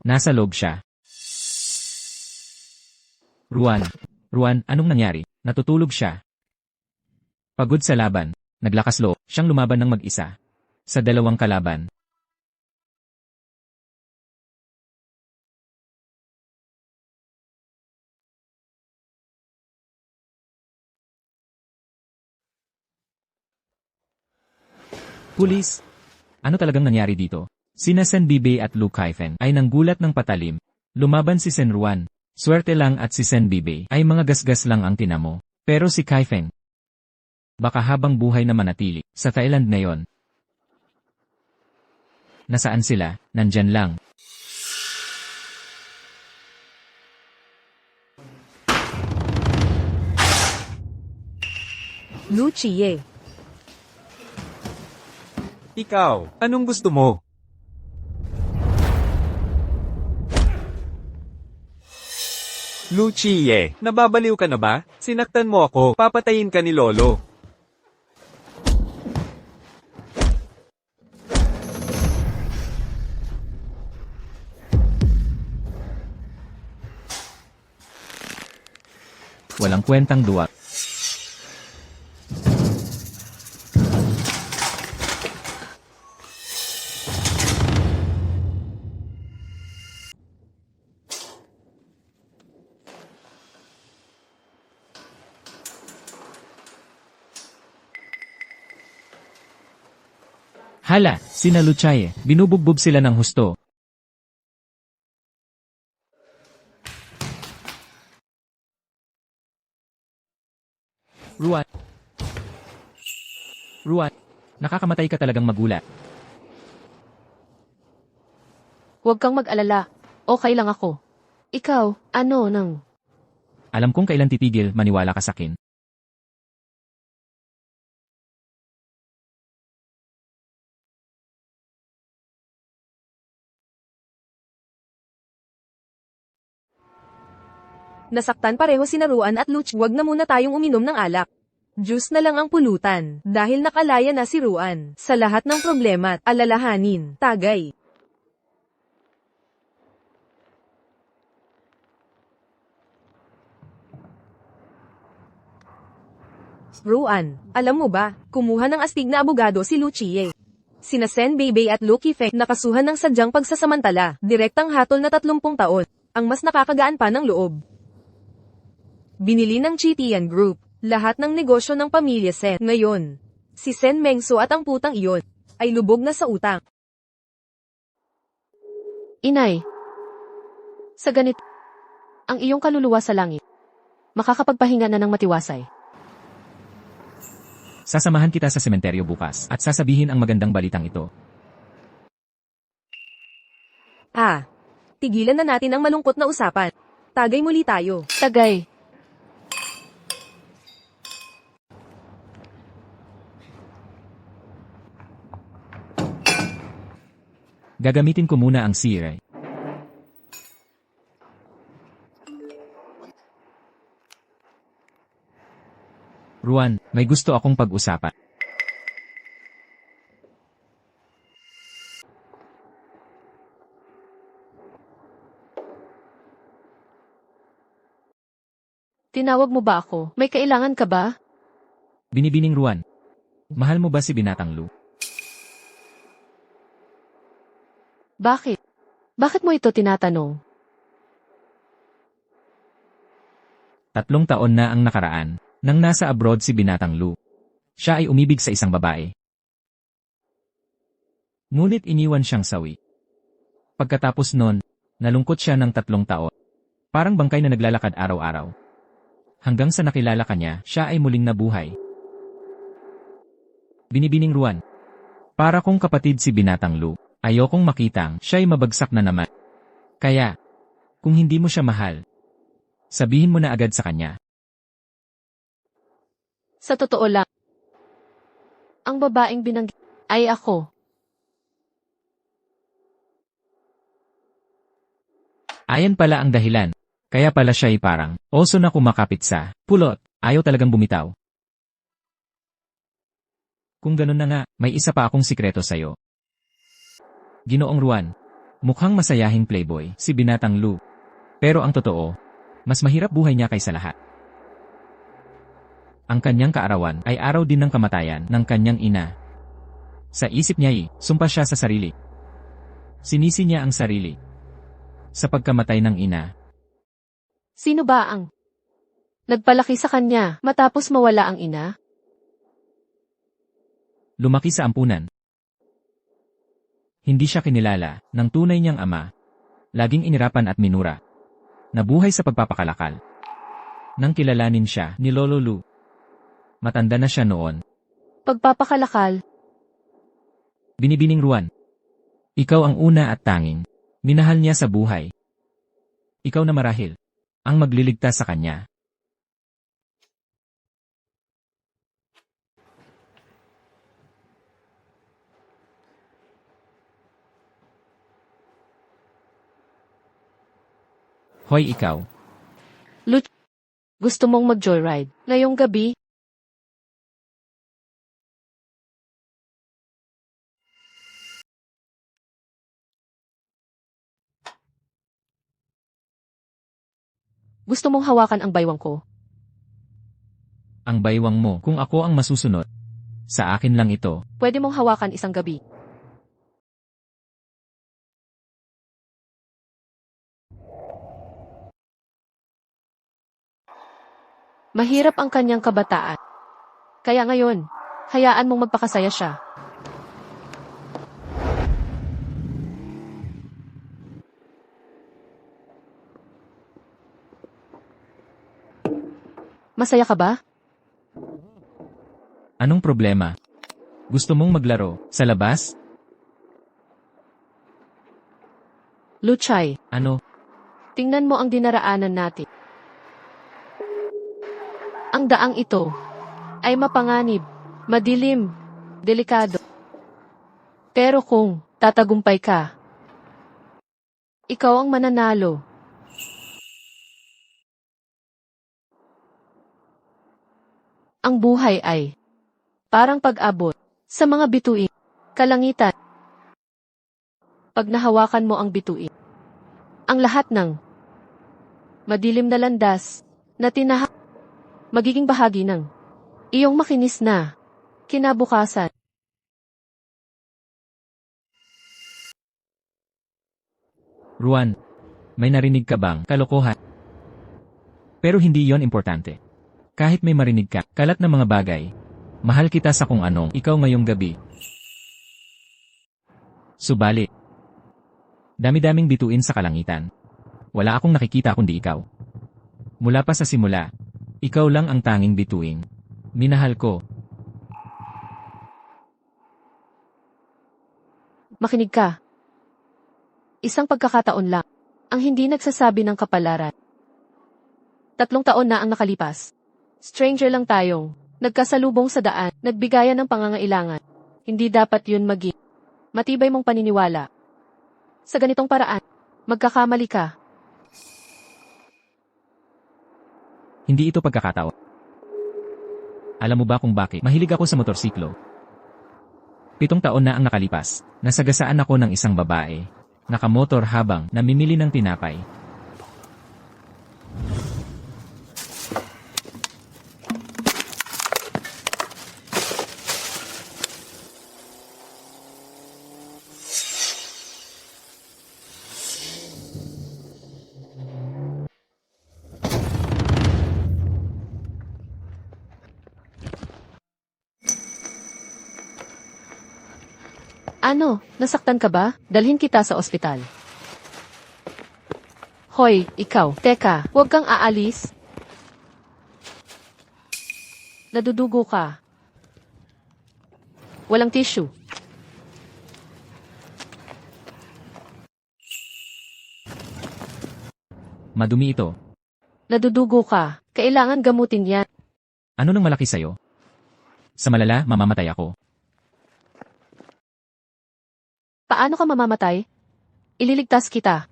Nasa loob siya. Ruan, anong nangyari? Natutulog siya. Pagod sa laban. Naglakas loob siyang lumaban ng mag-isa. Sa dalawang kalaban. Pulis! Ano talagang nangyari dito? Sina Sen Bibe at Lu Kaifen ay nanggulat ng patalim. Lumaban si Sen Ruan. Swerte lang at si Sen Bibe ay mga gasgas lang ang tinamo. Pero si Kaifeng, baka habang buhay na manatili sa Thailand na yon. Nasaan sila? Nandyan lang. Lu Chie. Ikaw, anong gusto mo? Lu Chie, nababaliw ka na ba? Sinaktan mo ako, papatayin ka ni Lolo. walang kwentang duwag. Hala, sina Luchaye, binubugbog sila ng husto. Ruan. Ruan, nakakamatay ka talagang magulat. Huwag kang mag-alala. Okay lang ako. Ikaw, ano nang? Alam kong kailan titigil, maniwala ka sakin. Nasaktan pareho si Ruan at Luch. Wag na muna tayong uminom ng alak. Juice na lang ang pulutan, dahil nakalaya na si Ruan. Sa lahat ng problema at alalahanin, tagay. Ruan, alam mo ba, kumuha ng astig na abogado si Luchie. Sina Sen Beibei at Lucky Feng nakasuhan ng sadyang pagsasamantala, direktang hatol na 30 taon, ang mas nakakagaan pa ng loob. Binili ng Chitian Group, lahat ng negosyo ng pamilya Sen. Ngayon, si Sen Mengso at ang putang iyon, ay lubog na sa utang. Inay. Sa ganito, ang iyong kaluluwa sa langit. Makakapagpahinga na ng matiwasay. Sasamahan kita sa sementeryo bukas at sasabihin ang magandang balitang ito. Tigilan na natin ang malungkot na usapan. Tagay muli tayo. Tagay. Gagamitin ko muna ang siray. Ruan, may gusto akong pag-usapan. Tinawag mo ba ako? May kailangan ka ba? Binibining Ruan, mahal mo ba si Binatang Lu? Bakit? Bakit mo ito tinatanong? 3 taon na ang nakaraan, nang nasa abroad si Binatang Lu. Siya ay umibig sa isang babae. Ngunit iniwan siyang sawi. Pagkatapos nun, nalungkot siya ng 3 taon. Parang bangkay na naglalakad araw-araw. Hanggang sa nakilala kanya, siya ay muling nabuhay. Binibining Ruan, para kong kapatid si Binatang Lu, ayokong makitang siya ay mabagsak na naman. Kaya, kung hindi mo siya mahal, sabihin mo na agad sa kanya. Sa totoo lang, ang babaeng binanggit ay ako. Ayan pala ang dahilan. Kaya pala siya ay parang, oso na kumakapit sa pulot, ayaw talagang bumitaw. Kung ganun na nga, may isa pa akong sikreto sa'yo. Ginoong Ruan, mukhang masayahing playboy si Binatang Lu. Pero ang totoo, mas mahirap buhay niya kaysa lahat. Ang kanyang kaarawan ay araw din ng kamatayan ng kanyang ina. Sa isip niya sumpa siya sa sarili. Sinisi niya ang sarili. Sa pagkamatay ng ina. Sino ba ang nagpalaki sa kanya matapos mawala ang ina? Lumaki sa ampunan. Hindi siya kinilala ng tunay niyang ama. Laging inirapan at minura. Nabuhay sa pagpapakalakal. Nang kilalanin siya ni Lolo Lu. Matanda na siya noon. Pagpapakalakal. Binibining Ruan. Ikaw ang una at tanging. Minahal niya sa buhay. Ikaw na marahil. Ang magliligtas sa kanya. Hoy ikaw. Luch, gusto mong mag-joyride ngayong gabi? Gusto mong hawakan ang baywang ko? Ang baywang mo kung ako ang masusunod. Sa akin lang ito. Pwede mong hawakan isang gabi. Mahirap ang kanyang kabataan. Kaya ngayon, hayaan mong magpakasaya siya. Masaya ka ba? Anong problema? Gusto mong maglaro sa labas? Luchay, Ano? tingnan mo ang dinaraanan natin. Ang daang ito ay mapanganib, madilim, delikado. Pero kung tatagumpay ka, ikaw ang mananalo. Ang buhay ay parang pag-abot sa mga bituin, kalangitan. Pag nahawakan mo ang bituin, ang lahat ng madilim na landas na tinahak magiging bahagi ng iyong makinis na kinabukasan. Ruan, may narinig ka bang kalokohan? Pero hindi yon importante. Kahit may marinig ka, kalat na mga bagay. Mahal kita sa kung anong ikaw ngayong gabi. Subalit, dami-daming bituin sa kalangitan. Wala akong nakikita kundi ikaw. Mula pa sa simula, ikaw lang ang tanging bituin. Minahal ko. Makinig ka. Isang pagkakataon lang ang hindi nagsasabi ng kapalaran. 3 taon na ang nakalipas. Stranger lang tayong nagkasalubong sa daan, nagbigayan ng pangangailangan. Hindi dapat yun maging matibay mong paniniwala. Sa ganitong paraan, magkakamali ka. Hindi ito pagkakataon. Alam mo ba kung bakit mahilig ako sa motorsiklo? 7 taon na ang nakalipas. Nasagasaan ako ng isang babae. Nakamotor habang namimili ng tinapay. Ano, nasaktan ka ba? Dalhin kita sa ospital. Hoy, ikaw, teka, huwag kang aalis. Nadudugo ka. Walang tissue. Madumi ito. Nadudugo ka. Kailangan gamutin yan. Ano nang malaki sa'yo? Sa malala, mamamatay ako. Paano ka mamamatay? Ililigtas kita.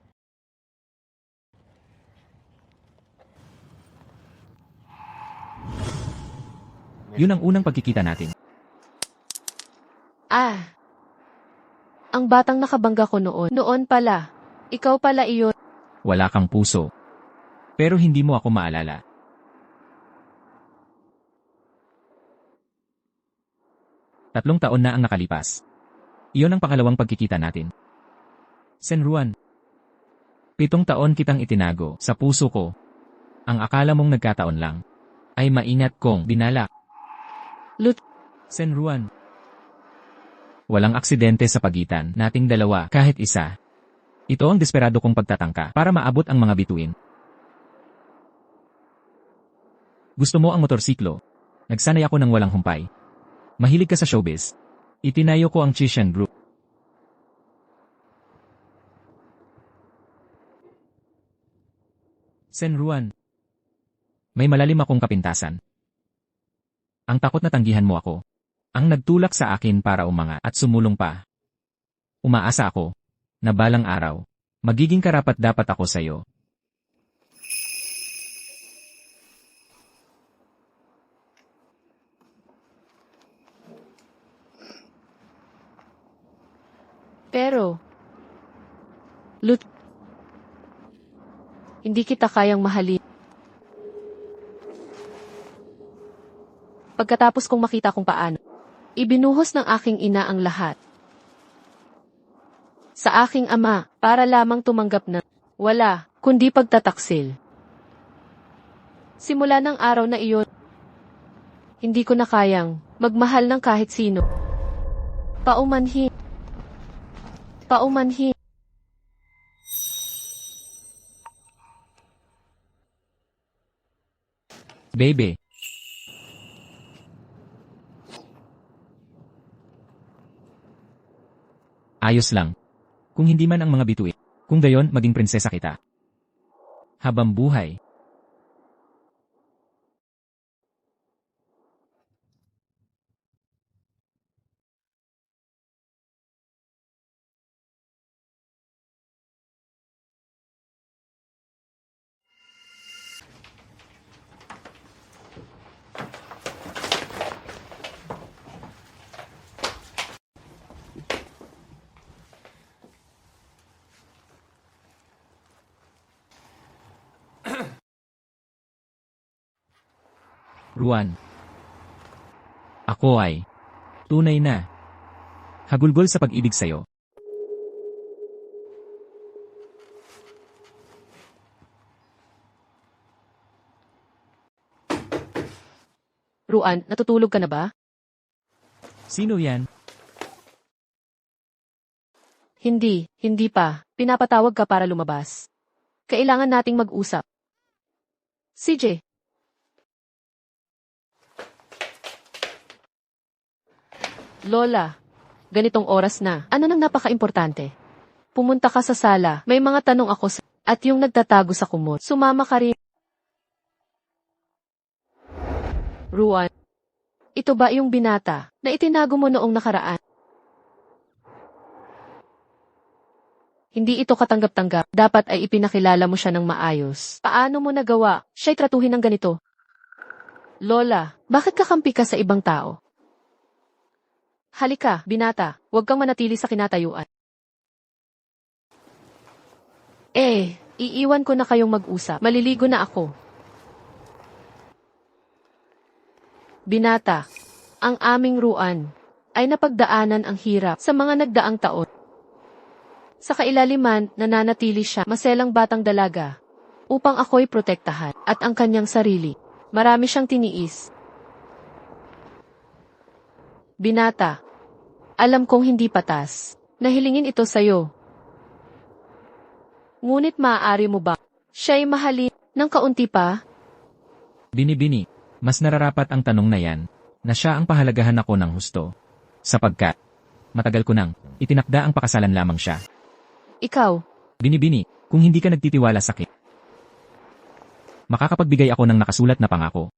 Yun ang unang pagkikita natin. Ah. Ang batang nakabangga ko noon. Noon pala. Ikaw pala iyon. Wala kang puso. Pero hindi mo ako maalala. Tatlong taon na ang nakalipas. Iyon ang pangalawang pagkikita natin. Sen Ruan. 7 taon kitang itinago sa puso ko. Ang akala mong nagkataon lang ay maingat kong binalak. Lut. Sen Ruan. Walang aksidente sa pagitan nating dalawa kahit isa. Ito ang desperado kong pagtatangka para maabot ang mga bituin. Gusto mo ang motorsiklo? Nagsanay ako ng walang humpay. Mahilig ka sa showbiz. Itinayo ko ang Chishan Group. Sen Ruan. May malalim akong kapintasan. Ang takot na tanggihan mo ako. Ang nagtulak sa akin para umangat at sumulong pa. Umaasa ako na balang araw, magiging karapat-dapat ako sa'yo. Pero, Lut, hindi kita kayang mahalin. Pagkatapos kong makita kung paano, ibinuhos ng aking ina ang lahat sa aking ama para lamang tumanggap ng wala, kundi pagtataksil. Simula ng araw na iyon, hindi ko na kayang magmahal ng kahit sino. Paumanhin. Paumanhin. Baby. Ayos lang. Kung hindi man ang mga bituin, kung gayon maging prinsesa kita. Habang buhay. Ruan. Ako ay tunay na hagulgol sa pag-ibig sa'yo. Ruan, natutulog ka na ba? Sino yan? Hindi pa. Pinapatawag ka para lumabas. Kailangan nating mag-usap. CJ. Lola, ganitong oras na. Ano nang napaka-importante? Pumunta ka sa sala. May mga tanong ako at yung nagtatago sa kumot. Sumama ka rin. Ruan, ito ba yung binata na itinago mo noong nakaraan? Hindi ito katanggap-tanggap. Dapat ay ipinakilala mo siya ng maayos. Paano mo nagawa? Siya'y tratuhin ng ganito. Lola, bakit kakampi ka sa ibang tao? Halika, binata. Huwag kang manatili sa kinatayuan. Iiwan ko na kayong mag-usap. Maliligo na ako. Binata, ang aming Ruan ay napagdaanan ang hirap sa mga nagdaang taon. Sa kailaliman, nananatili siya maselang batang dalaga upang ako'y protektahan at ang kanyang sarili. Marami siyang tiniis. Binata, alam kong hindi patas na hilingin ito sa'yo. Ngunit maaari mo ba siya'y mahalin ng kaunti pa? Bini-bini, mas nararapat ang tanong na yan, na siya ang pahalagahan ako ng husto. Sapagkat, matagal ko nang itinakda ang pakasalan lamang siya. Ikaw, Bini-bini, kung hindi ka nagtitiwala sa akin, makakapagbigay ako ng nakasulat na pangako.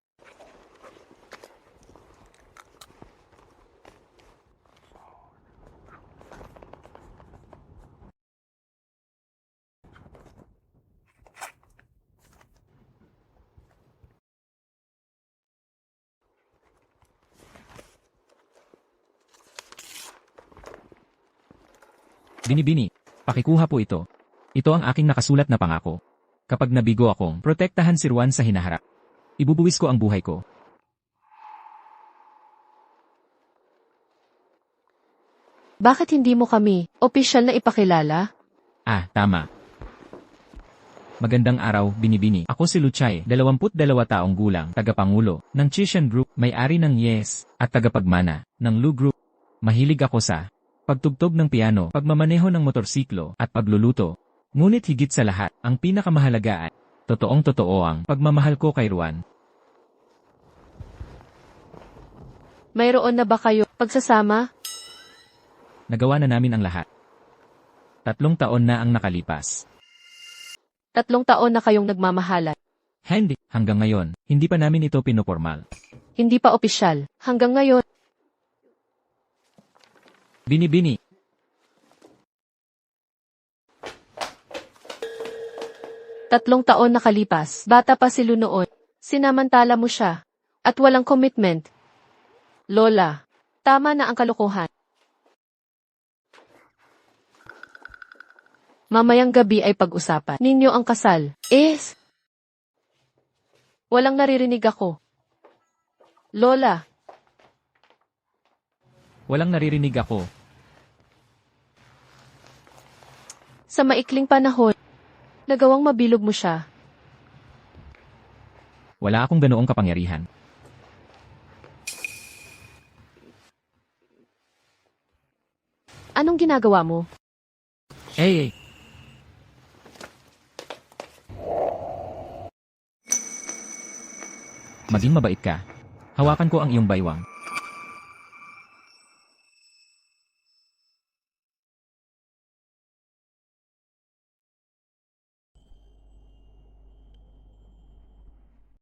Bini-bini, pakikuha po ito. Ito ang aking nakasulat na pangako. Kapag nabigo akong protektahan si Ruan sa hinaharap, ibubuwis ko ang buhay ko. bakit hindi mo kami opisyal na ipakilala? Ah, tama. Magandang araw, Bini-bini. Ako si Luchay, 22 taong gulang, tagapangulo ng Chishan Group, may-ari ng Yes, at tagapagmana ng Lu Group. Mahilig ako sa pagtugtog ng piano, pagmamaneho ng motorsiklo, at pagluluto. Ngunit higit sa lahat, ang pinakamahalaga ay totoong-totoo ang pagmamahal ko kay Ruan. Mayroon na ba kayo pagsasama? Nagawa na namin ang lahat. 3 taon na ang nakalipas. 3 taon na kayong nagmamahalan. Hindi, hanggang ngayon, hindi pa namin ito pinopormal. Hindi pa opisyal. Hanggang ngayon, Bini-bini, 3 taon nakalipas. Bata pa si Lu noon. Sinamantala mo siya. At walang commitment. Lola, tama na ang kalokohan. Mamayang gabi ay pag-usapan ninyo ang kasal. Walang naririnig ako. Lola, Walang naririnig ako. sa maikling panahon, nagawang mabilog mo siya. Wala akong ganoong kapangyarihan. Anong ginagawa mo? Hey! Maging mabait ka. Hawakan ko ang iyong baywang.